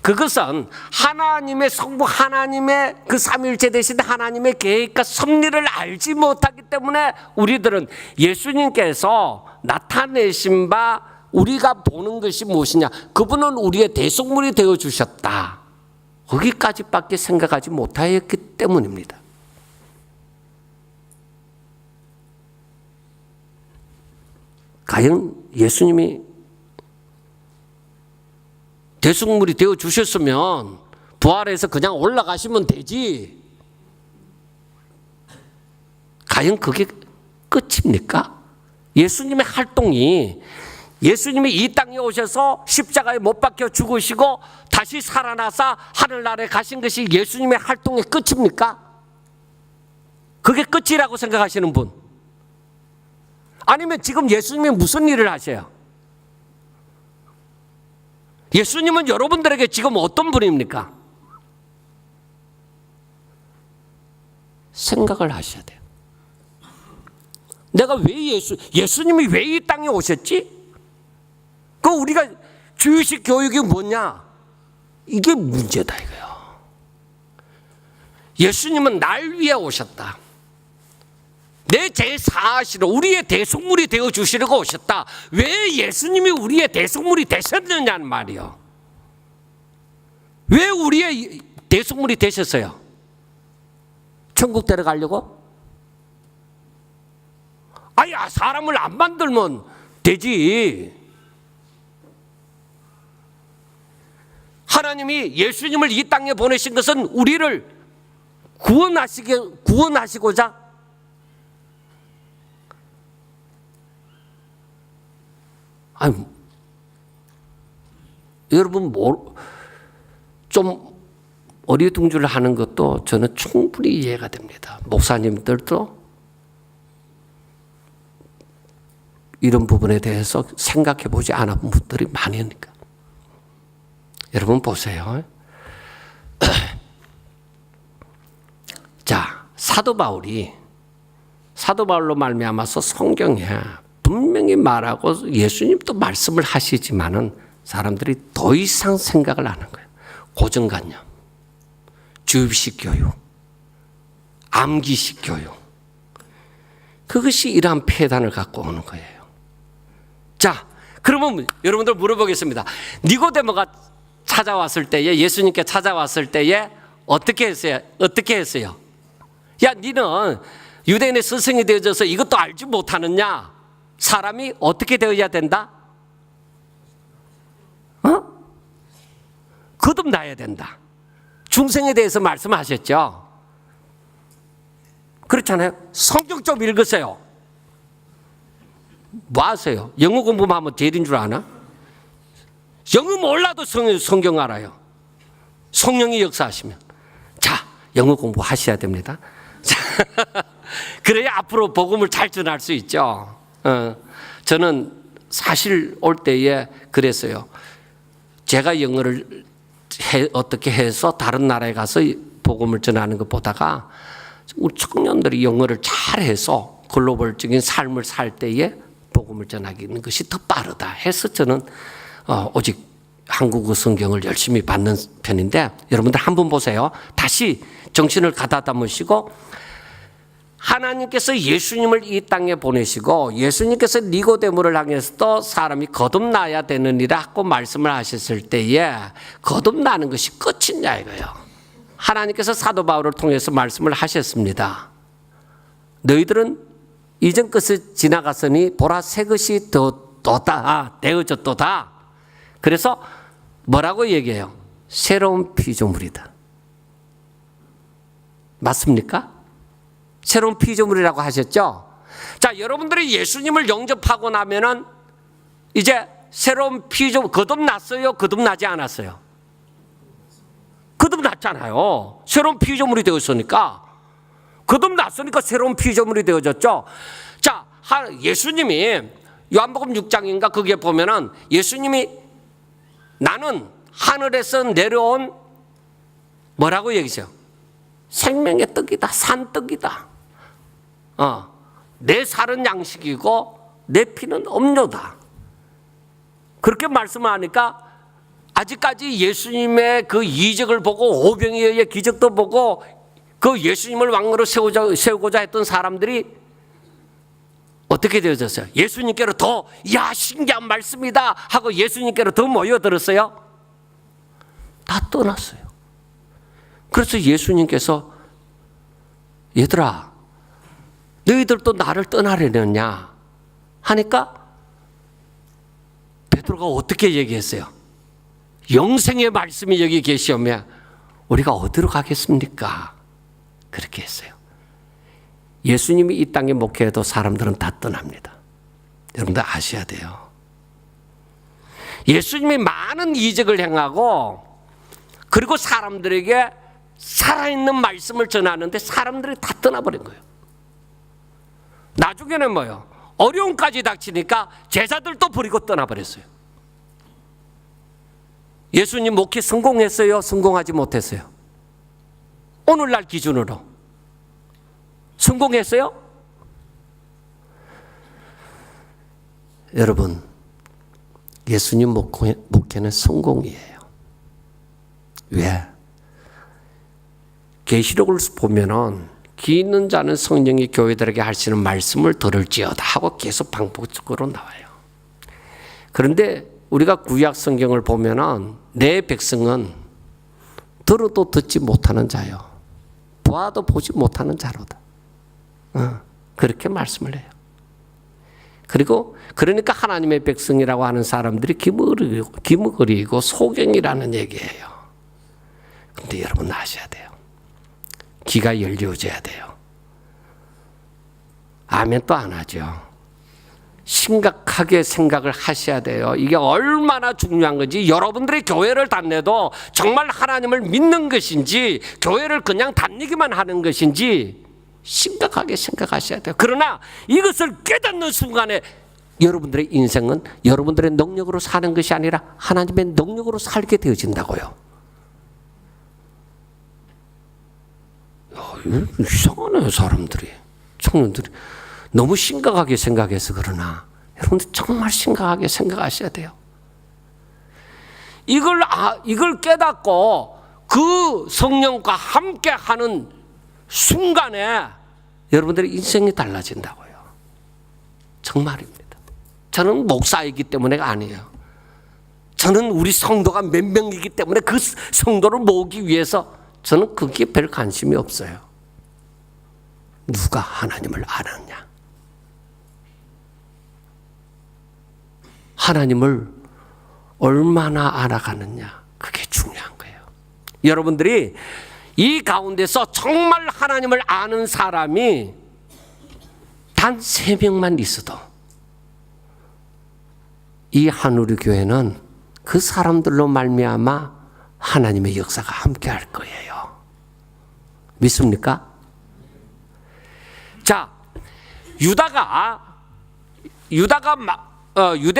그것은 하나님의 성부, 하나님의 그 삼위일체 되신 하나님의 계획과 섭리를 알지 못하기 때문에 우리들은 예수님께서 나타내신 바 우리가 보는 것이 무엇이냐, 그분은 우리의 대속물이 되어주셨다, 거기까지밖에 생각하지 못하였기 때문입니다. 과연 예수님이 대속물이 되어주셨으면 부활해서 그냥 올라가시면 되지, 과연 그게 끝입니까? 예수님의 활동이, 예수님이 이 땅에 오셔서 십자가에 못 박혀 죽으시고 다시 살아나서 하늘나라에 가신 것이 예수님의 활동의 끝입니까? 그게 끝이라고 생각하시는 분? 아니면 지금 예수님이 무슨 일을 하세요? 예수님은 여러분들에게 지금 어떤 분입니까? 생각을 하셔야 돼요. 내가 왜 예수님이 왜 이 땅에 오셨지? 그 우리가 주의식 교육이 뭐냐? 이게 문제다 이거요. 예수님은 날 위해 오셨다. 내 죄 사하시러 우리의 대속물이 되어 주시려고 오셨다. 왜 예수님이 우리의 대속물이 되셨느냐는 말이요. 왜 우리의 대속물이 되셨어요? 천국 데려가려고? 아야, 사람을 안 만들면 되지. 하나님이 예수님을 이 땅에 보내신 것은 우리를 구원하시고자, 여러분 좀 어리둥절하는 것도 저는 충분히 이해가 됩니다. 목사님들도 이런 부분에 대해서 생각해 보지 않은 분들이 많으니까. 여러분 보세요. 자, 사도 바울로 말미암아서 성경에 분명히 말하고 예수님도 말씀을 하시지만은 사람들이 더 이상 생각을 안 하는 거예요. 고정관념, 주입식 교육, 암기식 교육. 그것이 이러한 폐단을 갖고 오는 거예요. 자, 그러면 여러분들 물어보겠습니다. 니고데모가 찾아왔을 때에, 예수님께 찾아왔을 때에 어떻게 했어요? 어떻게 했어요? 야, 니는 유대인의 스승이 되어져서 이것도 알지 못하느냐? 사람이 어떻게 되어야 된다? 거듭나야 된다. 중생에 대해서 말씀하셨죠. 그렇잖아요. 성경 좀 읽으세요. 뭐 하세요? 영어 공부하면 되는 줄 아나? 영어 몰라도 성경 알아요. 성령이 역사하시면. 자, 영어 공부하셔야 됩니다. 자, 그래야 앞으로 복음을 잘 전할 수 있죠. 저는 사실 올 때에 그랬어요. 제가 영어를 어떻게 해서 다른 나라에 가서 복음을 전하는 것 보다가 우리 청년들이 영어를 잘해서 글로벌적인 삶을 살 때에 복음을 전하기는 것이 더 빠르다 해서 저는 오직 한국어 성경을 열심히 받는 편인데, 여러분들 한번 보세요. 다시 정신을 가다듬으시고, 하나님께서 예수님을 이 땅에 보내시고 예수님께서 니고데모를 향해서도 사람이 거듭나야 되느니라 하고 말씀을 하셨을 때에 거듭나는 것이 끝이냐 이거예요. 하나님께서 사도 바울을 통해서 말씀을 하셨습니다. 너희들은 이전 것을 지나갔으니 보라 새 것이 되어졌도다. 그래서 뭐라고 얘기해요? 새로운 피조물이다. 맞습니까? 새로운 피조물이라고 하셨죠? 자, 여러분들이 예수님을 영접하고 나면은 이제 새로운 피조물, 거듭났어요? 거듭나지 않았어요? 거듭났잖아요. 새로운 피조물이 되었으니까. 거듭났으니까 새로운 피조물이 되어졌죠. 자, 예수님이 요한복음 6장인가 거기에 보면은 예수님이 나는 하늘에서 내려온 뭐라고 얘기하세요? 생명의 떡이다. 산떡이다. 내 살은 양식이고 내 피는 음료다. 그렇게 말씀하니까 아직까지 예수님의 그 이적을 보고 오병이어의 기적도 보고 그 예수님을 왕으로 세우고자 했던 사람들이 어떻게 되어졌어요? 예수님께로 더 야 신기한 말씀이다 하고 예수님께로 더 모여들었어요? 다 떠났어요. 그래서 예수님께서 얘들아 너희들도 나를 떠나려느냐 하니까 베드로가 어떻게 얘기했어요? 영생의 말씀이 여기 계시오면 우리가 어디로 가겠습니까? 그렇게 했어요. 예수님이 이 땅에 목회해도 사람들은 다 떠납니다. 여러분들 아셔야 돼요. 예수님이 많은 이적을 행하고 그리고 사람들에게 살아있는 말씀을 전하는데 사람들이 다 떠나버린 거예요. 나중에는 뭐예요? 어려움까지 닥치니까 제자들도 버리고 떠나버렸어요. 예수님 목회 성공했어요? 성공하지 못했어요? 오늘날 기준으로 성공했어요? 여러분, 예수님 목회는 성공이에요. 왜? 계시록을 보면은 기 있는 자는 성령이 교회들에게 하시는 말씀을 들을지어다 하고 계속 반복적으로 나와요. 그런데 우리가 구약 성경을 보면은 내 백성은 들어도 듣지 못하는 자요, 보아도 보지 못하는 자로다. 그렇게 말씀을 해요. 그리고 그러니까 하나님의 백성이라고 하는 사람들이 기뭇거리고 소경이라는 얘기예요. 그런데 여러분 아셔야 돼요. 귀가 열려져야 돼요. 아멘 또 안 하죠. 심각하게 생각을 하셔야 돼요. 이게 얼마나 중요한 건지, 여러분들이 교회를 다녀도 정말 하나님을 믿는 것인지 교회를 그냥 다니기만 하는 것인지 심각하게 생각하셔야 돼요. 그러나 이것을 깨닫는 순간에 여러분들의 인생은 여러분들의 능력으로 사는 것이 아니라 하나님의 능력으로 살게 되어진다고요. 이상하네 사람들이, 청년들이 너무 심각하게 생각해서 그러나 여러분들 정말 심각하게 생각하셔야 돼요. 이걸 깨닫고 그 성령과 함께 하는 순간에 여러분들의 인생이 달라진다고요. 정말입니다. 저는 목사이기 때문에가 아니에요. 저는 우리 성도가 몇 명이기 때문에 그 성도를 모으기 위해서 저는 거기에 별 관심이 없어요. 누가 하나님을 아느냐? 하나님을 얼마나 알아가느냐? 그게 중요한 거예요. 여러분들이 이 가운데서 정말 하나님을 아는 사람이 단 3명만 있어도 이 한우리 교회는 그 사람들로 말미암아 하나님의 역사가 함께할 거예요. 믿습니까? 자, 유대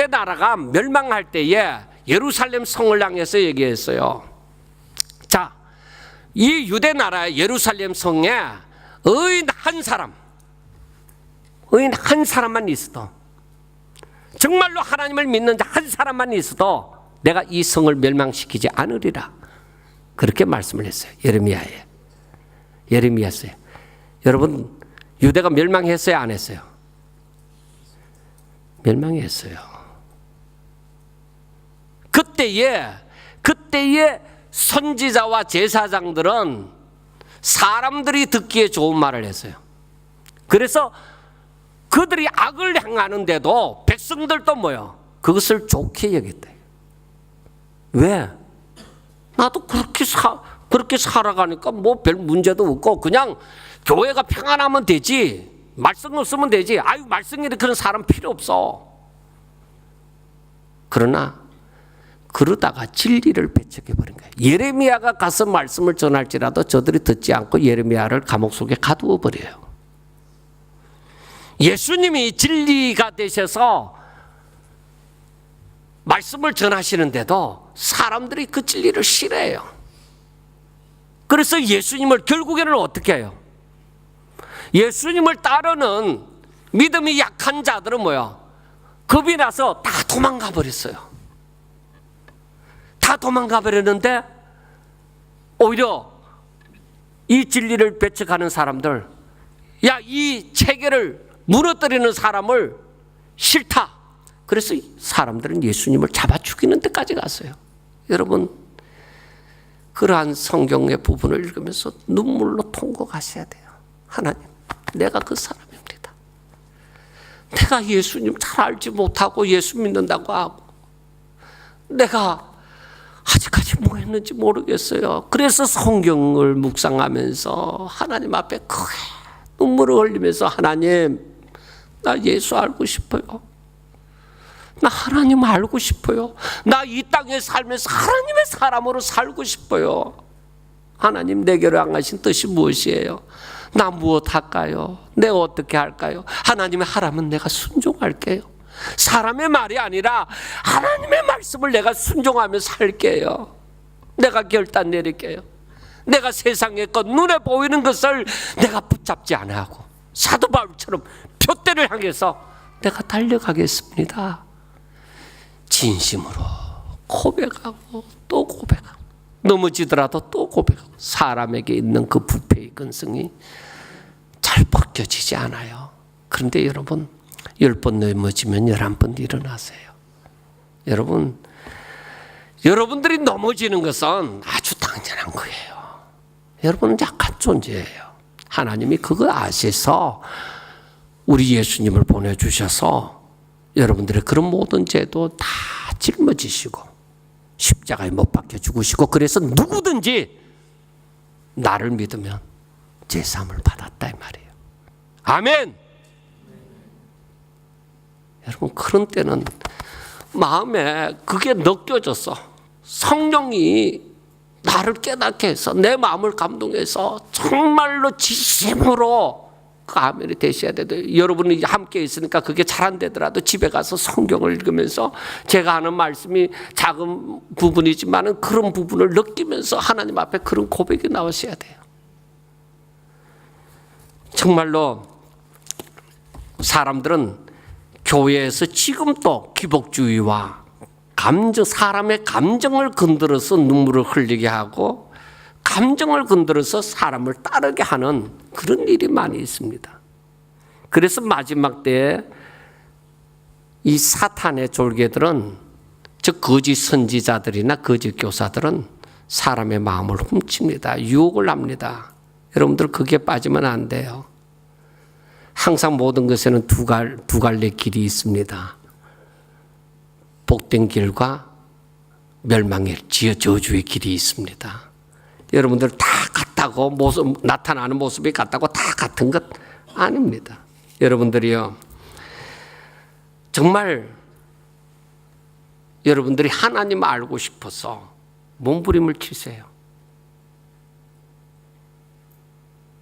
나라가 멸망할 때에 예루살렘 성을 향해서 얘기했어요. 자, 이 유대 나라의 예루살렘 성에 의인 한 사람만 있어도, 정말로 하나님을 믿는 자 한 사람만 있어도 내가 이 성을 멸망시키지 않으리라. 그렇게 말씀을 했어요. 예레미야서요. 여러분, 유대가 멸망했어요, 안 했어요? 멸망했어요. 그때의 선지자와 제사장들은 사람들이 듣기에 좋은 말을 했어요. 그래서 그들이 악을 행하는데도 백성들도 뭐요? 그것을 좋게 여겼대요. 왜? 나도 그렇게 살아가니까 뭐 별 문제도 없고 그냥 교회가 평안하면 되지. 말씀 없으면 되지. 아유, 말씀 일으키는 사람 필요 없어. 그러다가 진리를 배척해버린 거예요. 예레미야가 가서 말씀을 전할지라도 저들이 듣지 않고 예레미야를 감옥 속에 가두어 버려요. 예수님이 진리가 되셔서 말씀을 전하시는데도 사람들이 그 진리를 싫어해요. 그래서 예수님을 결국에는 어떻게 해요? 예수님을 따르는 믿음이 약한 자들은 뭐야? 겁이 나서 다 도망가 버렸어요. 다 도망가 버렸는데 오히려 이 진리를 배척하는 사람들, 야, 이 체계를 무너뜨리는 사람을 싫다. 그래서 사람들은 예수님을 잡아 죽이는 데까지 갔어요. 여러분, 그러한 성경의 부분을 읽으면서 눈물로 통곡하셔야 돼요. 하나님, 내가 그 사람입니다. 내가 예수님 잘 알지 못하고 예수 믿는다고 하고 내가 아직까지 뭐 했는지 모르겠어요. 그래서 성경을 묵상하면서 하나님 앞에 크게 눈물을 흘리면서, 하나님, 나 예수 알고 싶어요. 나 하나님 알고 싶어요. 나 이 땅에 살면서 하나님의 사람으로 살고 싶어요. 하나님, 내게로 향하신 뜻이 무엇이에요? 나 무엇 할까요? 내가 어떻게 할까요? 하나님의 하라면 내가 순종할게요. 사람의 말이 아니라 하나님의 말씀을 내가 순종하며 살게요. 내가 결단 내릴게요. 내가 세상의 것, 눈에 보이는 것을 내가 붙잡지 않아하고 사도 바울처럼 표대를 향해서 내가 달려가겠습니다. 진심으로 고백하고 또 고백하고, 넘어지더라도 또 고백하고, 사람에게 있는 그 부패의 근성이 잘 벗겨지지 않아요. 그런데 여러분, 10번 넘어지면 11번 일어나세요. 여러분들이 넘어지는 것은 아주 당연한 거예요. 여러분은 약한 존재예요. 하나님이 그거 아셔서 우리 예수님을 보내주셔서 여러분들의 그런 모든 죄도 다 짊어지시고 십자가에 못 박혀 죽으시고, 그래서 누구든지 나를 믿으면 제사함을 받았다 이 말이에요. 아멘. 여러분, 그런 때는 마음에 그게 느껴졌어. 성령이 나를 깨닫게 해서 내 마음을 감동해서 정말로 진심으로 그 아멘이 되셔야 돼요. 여러분이 함께 있으니까 그게 잘 안 되더라도 집에 가서 성경을 읽으면서 제가 하는 말씀이 작은 부분이지만 그런 부분을 느끼면서 하나님 앞에 그런 고백이 나오셔야 돼요. 정말로 사람들은 교회에서 지금도 기복주의와 사람의 감정을 건드려서 눈물을 흘리게 하고 감정을 건드려서 사람을 따르게 하는 그런 일이 많이 있습니다. 그래서 마지막 때에 이 사탄의 졸개들은, 즉 거짓 선지자들이나 거짓 교사들은 사람의 마음을 훔칩니다. 유혹을 합니다. 여러분들 거기에 빠지면 안 돼요. 항상 모든 것에는 두 갈래 길이 있습니다. 복된 길과 멸망의 저주의 길이 있습니다. 여러분들 다 같다고 나타나는 모습이 같다고 다 같은 것 아닙니다. 여러분들이요, 정말 여러분들이 하나님 알고 싶어서 몸부림을 치세요.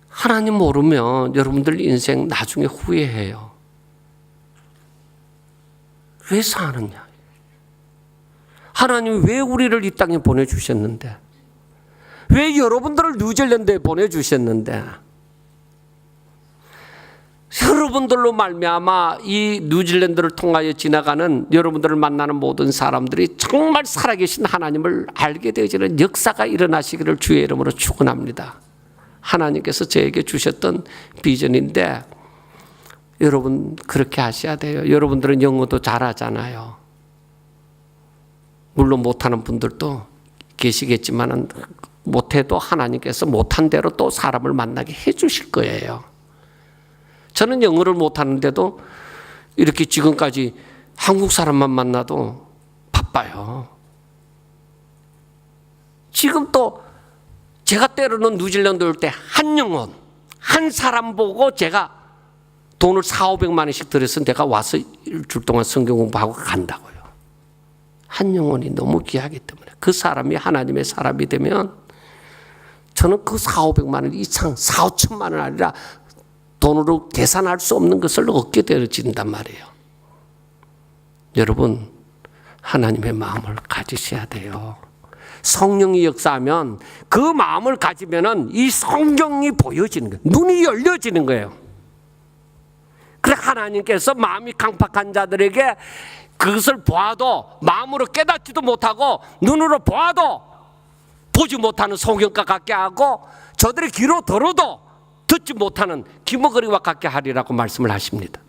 하나님 모르면 여러분들 인생 나중에 후회해요. 왜 사느냐? 하나님 왜 우리를 이 땅에 보내주셨는데? 왜 여러분들을 뉴질랜드에 보내주셨는데? 여러분들로 말미암아 이 뉴질랜드를 통하여 지나가는 여러분들을 만나는 모든 사람들이 정말 살아계신 하나님을 알게 되어지는 역사가 일어나시기를 주의 이름으로 축원합니다. 하나님께서 저에게 주셨던 비전인데 여러분 그렇게 하셔야 돼요. 여러분들은 영어도 잘하잖아요. 물론 못하는 분들도 계시겠지만 못해도 하나님께서 못한 대로 또 사람을 만나게 해주실 거예요. 저는 영어를 못하는데도 이렇게 지금까지 한국 사람만 만나도 바빠요. 지금 또 제가 때로는 뉴질랜드 올 때 한 영혼, 한 사람 보고 제가 돈을 400~500만 원씩 들여서 내가 와서 일주일 동안 성경 공부하고 간다고요. 한 영혼이 너무 귀하기 때문에 그 사람이 하나님의 사람이 되면 저는 그 400~500만 원 이상 4~5천만 원 아니라 돈으로 계산할 수 없는 것을 얻게 되어진단 말이에요. 여러분 하나님의 마음을 가지셔야 돼요. 성령이 역사하면 그 마음을 가지면은 이 성경이 보여지는 거예요. 눈이 열려지는 거예요. 그래 하나님께서 마음이 강팍한 자들에게 그것을 보아도 마음으로 깨닫지도 못하고 눈으로 보아도 보지 못하는 소경과 같게 하고 저들의 귀로 들어도 듣지 못하는 귀머거리와 같게 하리라고 말씀을 하십니다.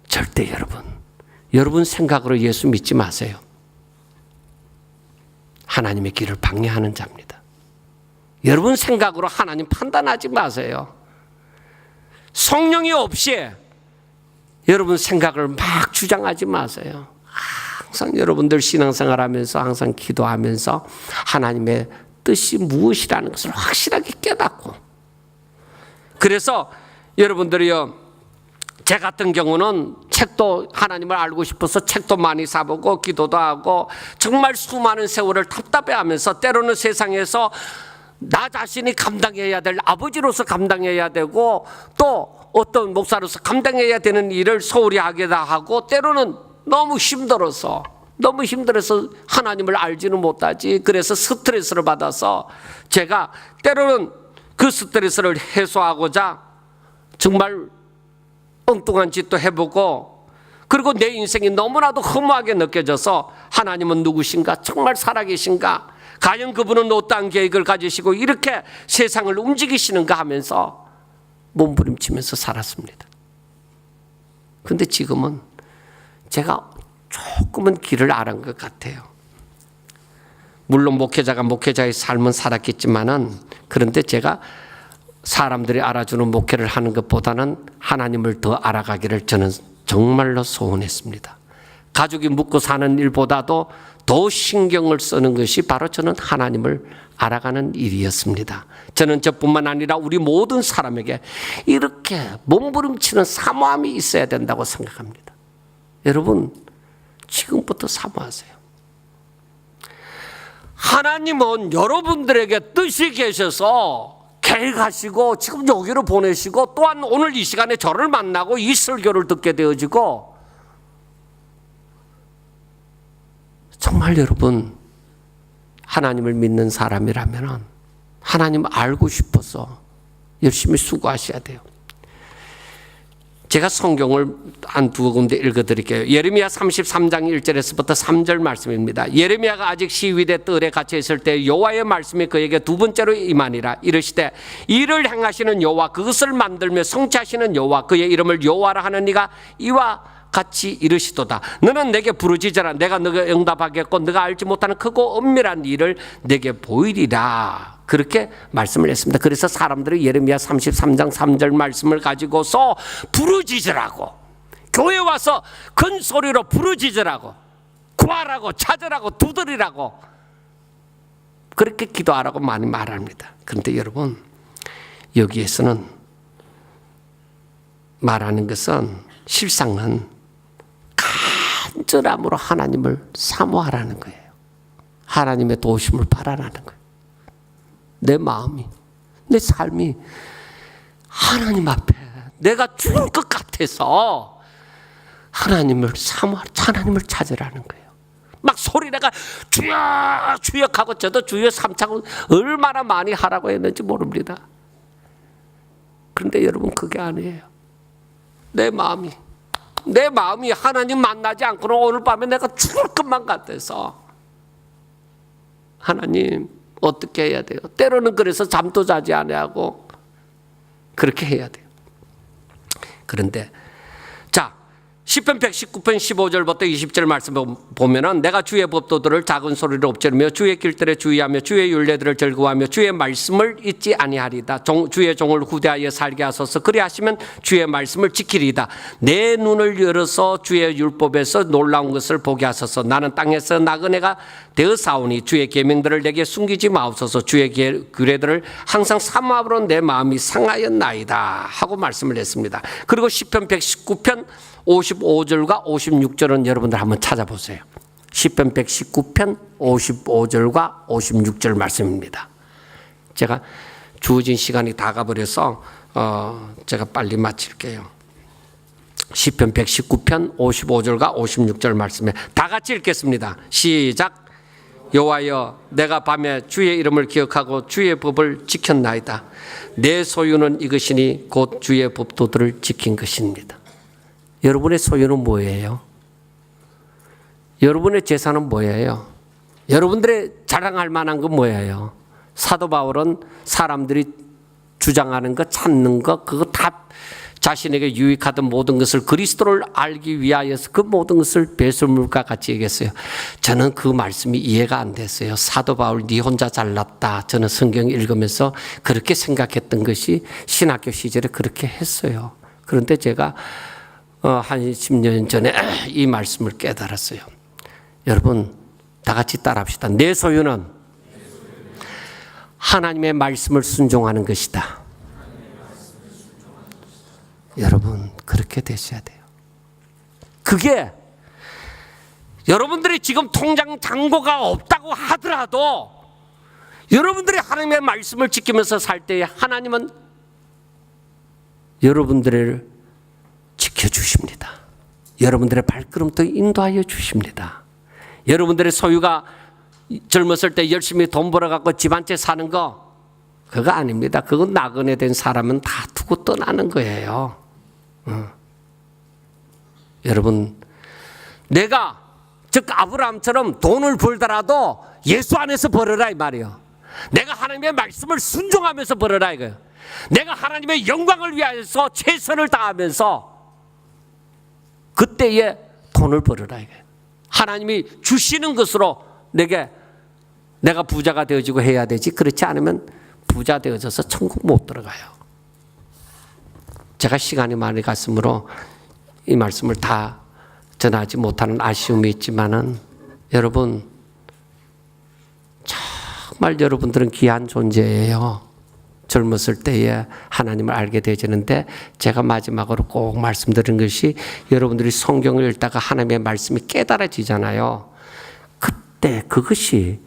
절대 여러분 생각으로 예수 믿지 마세요. 하나님의 길을 방해하는 자입니다. 여러분 생각으로 하나님 판단하지 마세요. 성령이 없이 여러분 생각을 막 주장하지 마세요. 항상 여러분들 신앙생활 하면서 항상 기도하면서 하나님의 뜻이 무엇이라는 것을 확실하게 깨닫고, 그래서 여러분들이요, 제 같은 경우는 책도 하나님을 알고 싶어서 책도 많이 사보고 기도도 하고 정말 수많은 세월을 답답해하면서 때로는 세상에서 나 자신이 감당해야 될 아버지로서 감당해야 되고 또 어떤 목사로서 감당해야 되는 일을 소홀히 하기도 하고 때로는 너무 힘들어서 하나님을 알지는 못하지. 그래서 스트레스를 받아서 제가 때로는 그 스트레스를 해소하고자 정말 엉뚱한 짓도 해보고, 그리고 내 인생이 너무나도 허무하게 느껴져서 하나님은 누구신가? 정말 살아계신가? 과연 그분은 어떠한 계획을 가지시고 이렇게 세상을 움직이시는가 하면서 몸부림치면서 살았습니다. 근데 지금은 제가 조금은 길을 알은 것 같아요. 물론 목회자가 목회자의 삶은 살았겠지만은, 그런데 제가 사람들이 알아주는 목회를 하는 것보다는 하나님을 더 알아가기를 저는 정말로 소원했습니다. 가족이 묵고 사는 일보다도 더 신경을 쓰는 것이 바로 저는 하나님을 알아가는 일이었습니다. 저는 저뿐만 아니라 우리 모든 사람에게 이렇게 몸부림치는 사모함이 있어야 된다고 생각합니다. 여러분 지금부터 사모하세요. 하나님은 여러분들에게 뜻이 계셔서 계획하시고 지금 여기로 보내시고 또한 오늘 이 시간에 저를 만나고 이 설교를 듣게 되어지고, 정말 여러분 하나님을 믿는 사람이라면 하나님 알고 싶어서 열심히 수고하셔야 돼요. 제가 성경을 한 두 군데 읽어드릴게요. 예레미야 33장 1절에서부터 3절 말씀입니다. 예레미야가 아직 시위대 뜰에 갇혀 있을 때 여호와의 말씀이 그에게 두 번째로 임하니라. 이르시되 이를 행하시는 여호와, 그것을 만들며 성취하시는 여호와, 그의 이름을 여호와라 하는 이가 이와 같이 이르시도다. 너는 내게 부르짖으라. 내가 너가 응답하겠고 너가 알지 못하는 크고 엄밀한 일을 내게 보이리라. 그렇게 말씀을 했습니다. 그래서 사람들이 예레미야 33장 3절 말씀을 가지고서 부르짖으라고, 교회 와서 큰 소리로 부르짖으라고, 구하라고, 찾으라고, 두드리라고, 그렇게 기도하라고 많이 말합니다. 그런데 여러분, 여기에서는 말하는 것은 실상은 간절함으로 하나님을 사모하라는 거예요. 하나님의 도우심을 바라라는 거예요. 내 마음이, 내 삶이 하나님 앞에 내가 죽을 것 같아서 하나님을 사모하라, 하나님을 찾으라는 거예요. 막 소리내가 주여 주여 하고, 저도 주여 3차고 얼마나 많이 하라고 했는지 모릅니다. 그런데 여러분, 그게 아니에요. 내 마음이 하나님 만나지 않고는 오늘 밤에 내가 죽을 것만 같아서 하나님 어떻게 해야 돼요? 때로는 그래서 잠도 자지 아니하고 그렇게 해야 돼요. 그런데 자, 시편 119편 15절부터 20절 말씀 보면은 내가 주의 법도들을 작은 소리로 엎지르며 주의 길들에 주의하며 주의 율례들을 즐거워하며 주의 말씀을 잊지 아니하리다. 주의 종을 후대하여 살게 하소서. 그리하시면 주의 말씀을 지키리다. 내 눈을 열어서 주의 율법에서 놀라운 것을 보게 하소서. 나는 땅에서 나그네가 되어사오니 주의 계명들을 내게 숨기지 마옵소서. 주의 규례들을 항상 사모함으로 내 마음이 상하였나이다 하고 말씀을 했습니다. 그리고 시편 119편 55절과 56절은 여러분들 한번 찾아보세요. 시편 119편 55절과 56절 말씀입니다. 제가 주어진 시간이 다 가버려서 제가 빨리 마칠게요. 시편 119편 55절과 56절 말씀에 다 같이 읽겠습니다. 시작. 여호와여, 내가 밤에 주의 이름을 기억하고 주의 법을 지켰나이다. 내 소유는 이것이니 곧 주의 법도들을 지킨 것입니다. 여러분의 소유는 뭐예요? 여러분의 재산은 뭐예요? 여러분들의 자랑할 만한 건 뭐예요? 사도 바울은 사람들이 주장하는 것, 찾는 것, 그거 다 자신에게 유익하던 모든 것을 그리스도를 알기 위하여서 그 모든 것을 배설물과 같이 얘기했어요. 저는 그 말씀이 이해가 안 됐어요. 사도 바울 네 혼자 잘났다. 저는 성경 읽으면서 그렇게 생각했던 것이 신학교 시절에 그렇게 했어요. 그런데 제가 한 10년 전에 이 말씀을 깨달았어요. 여러분, 다 같이 따라합시다. 내 소유는 하나님의 말씀을 순종하는 것이다. 여러분, 그렇게 되셔야 돼요. 그게 여러분들이 지금 통장 잔고가 없다고 하더라도 여러분들이 하나님의 말씀을 지키면서 살 때에 하나님은 여러분들을 지켜주십니다. 여러분들의 발걸음도 인도하여 주십니다. 여러분들의 소유가 젊었을 때 열심히 돈 벌어갖고 집 한 채 사는 거, 그거 아닙니다. 그건 나그네 된 사람은 다 두고 떠나는 거예요. 여러분, 내가 즉 아브라함처럼 돈을 벌더라도 예수 안에서 벌어라 이 말이에요. 내가 하나님의 말씀을 순종하면서 벌어라 이거예요. 내가 하나님의 영광을 위하여서 최선을 다하면서 그때에 돈을 벌어라 이거예요. 하나님이 주시는 것으로 내가 부자가 되어지고 해야 되지, 그렇지 않으면 부자 되어져서 천국 못 들어가요. 제가 시간이 많이 갔으므로 이 말씀을 다 전하지 못하는 아쉬움이 있지만은 여러분, 정말 여러분들은 귀한 존재예요. 젊었을 때에 하나님을 알게 되지는데, 제가 마지막으로 꼭 말씀드린 것이 여러분들이 성경을 읽다가 하나님의 말씀이 깨달아지잖아요. 그때 그것이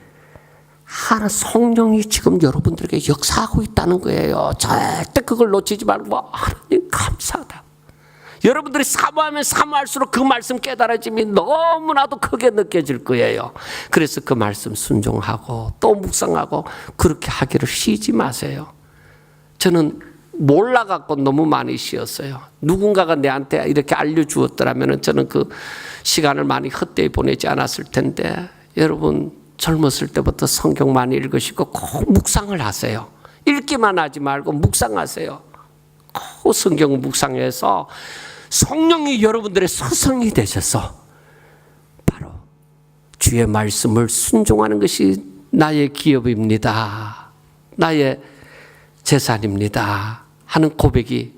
하나 성령이 지금 여러분들에게 역사하고 있다는 거예요. 절대 그걸 놓치지 말고 하나님 감사하다. 여러분들이 사모하면 사모할수록 그 말씀 깨달아짐이 너무나도 크게 느껴질 거예요. 그래서 그 말씀 순종하고 또 묵상하고 그렇게 하기를 쉬지 마세요. 저는 몰라갖고 너무 많이 쉬었어요. 누군가가 내한테 이렇게 알려주었더라면 저는 그 시간을 많이 헛되이 보내지 않았을 텐데, 여러분 젊었을 때부터 성경 많이 읽으시고 꼭 묵상을 하세요. 읽기만 하지 말고 묵상하세요. 꼭 성경 묵상해서 성령이 여러분들의 스승이 되셔서 바로 주의 말씀을 순종하는 것이 나의 기업입니다, 나의 재산입니다 하는 고백이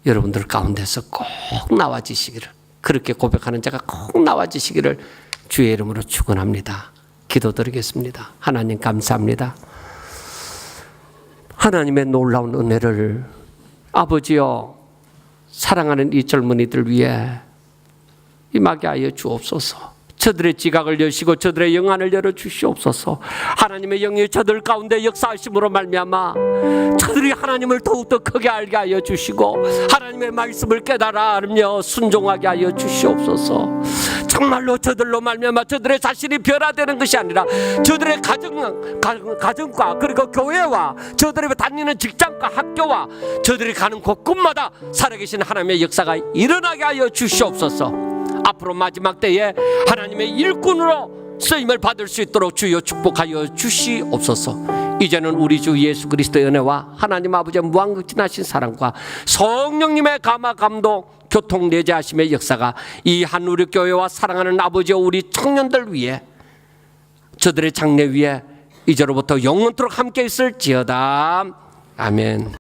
여러분들 가운데서 꼭 나와지시기를, 그렇게 고백하는 자가 꼭 나와지시기를 주의 이름으로 축원합니다. 기도드리겠습니다. 하나님 감사합니다. 하나님의 놀라운 은혜를 아버지여 사랑하는 이 젊은이들 위해 임하게 하여 주옵소서. 저들의 지각을 여시고 저들의 영안을 열어 주시옵소서. 하나님의 영이 저들 가운데 역사하심으로 말미암아 저들이 하나님을 더욱더 크게 알게 하여 주시고 하나님의 말씀을 깨달아 알며 순종하게 하여 주시옵소서. 정말로 저들로 말미암아 저들의 자신이 변화되는 것이 아니라 저들의 가정과 그리고 교회와 저들이 다니는 직장과 학교와 저들이 가는 곳곳마다 살아계신 하나님의 역사가 일어나게 하여 주시옵소서. 앞으로 마지막 때에 하나님의 일꾼으로 쓰임을 받을 수 있도록 주여 축복하여 주시옵소서. 이제는 우리 주 예수 그리스도의 은혜와 하나님 아버지의 무한극진하신 사랑과 성령님의 감화 감독 교통 내재하심의 역사가 이 한우리교회와 사랑하는 아버지와 우리 청년들 위해, 저들의 장래 위에 이제로부터 영원토록 함께 있을지어다. 아멘.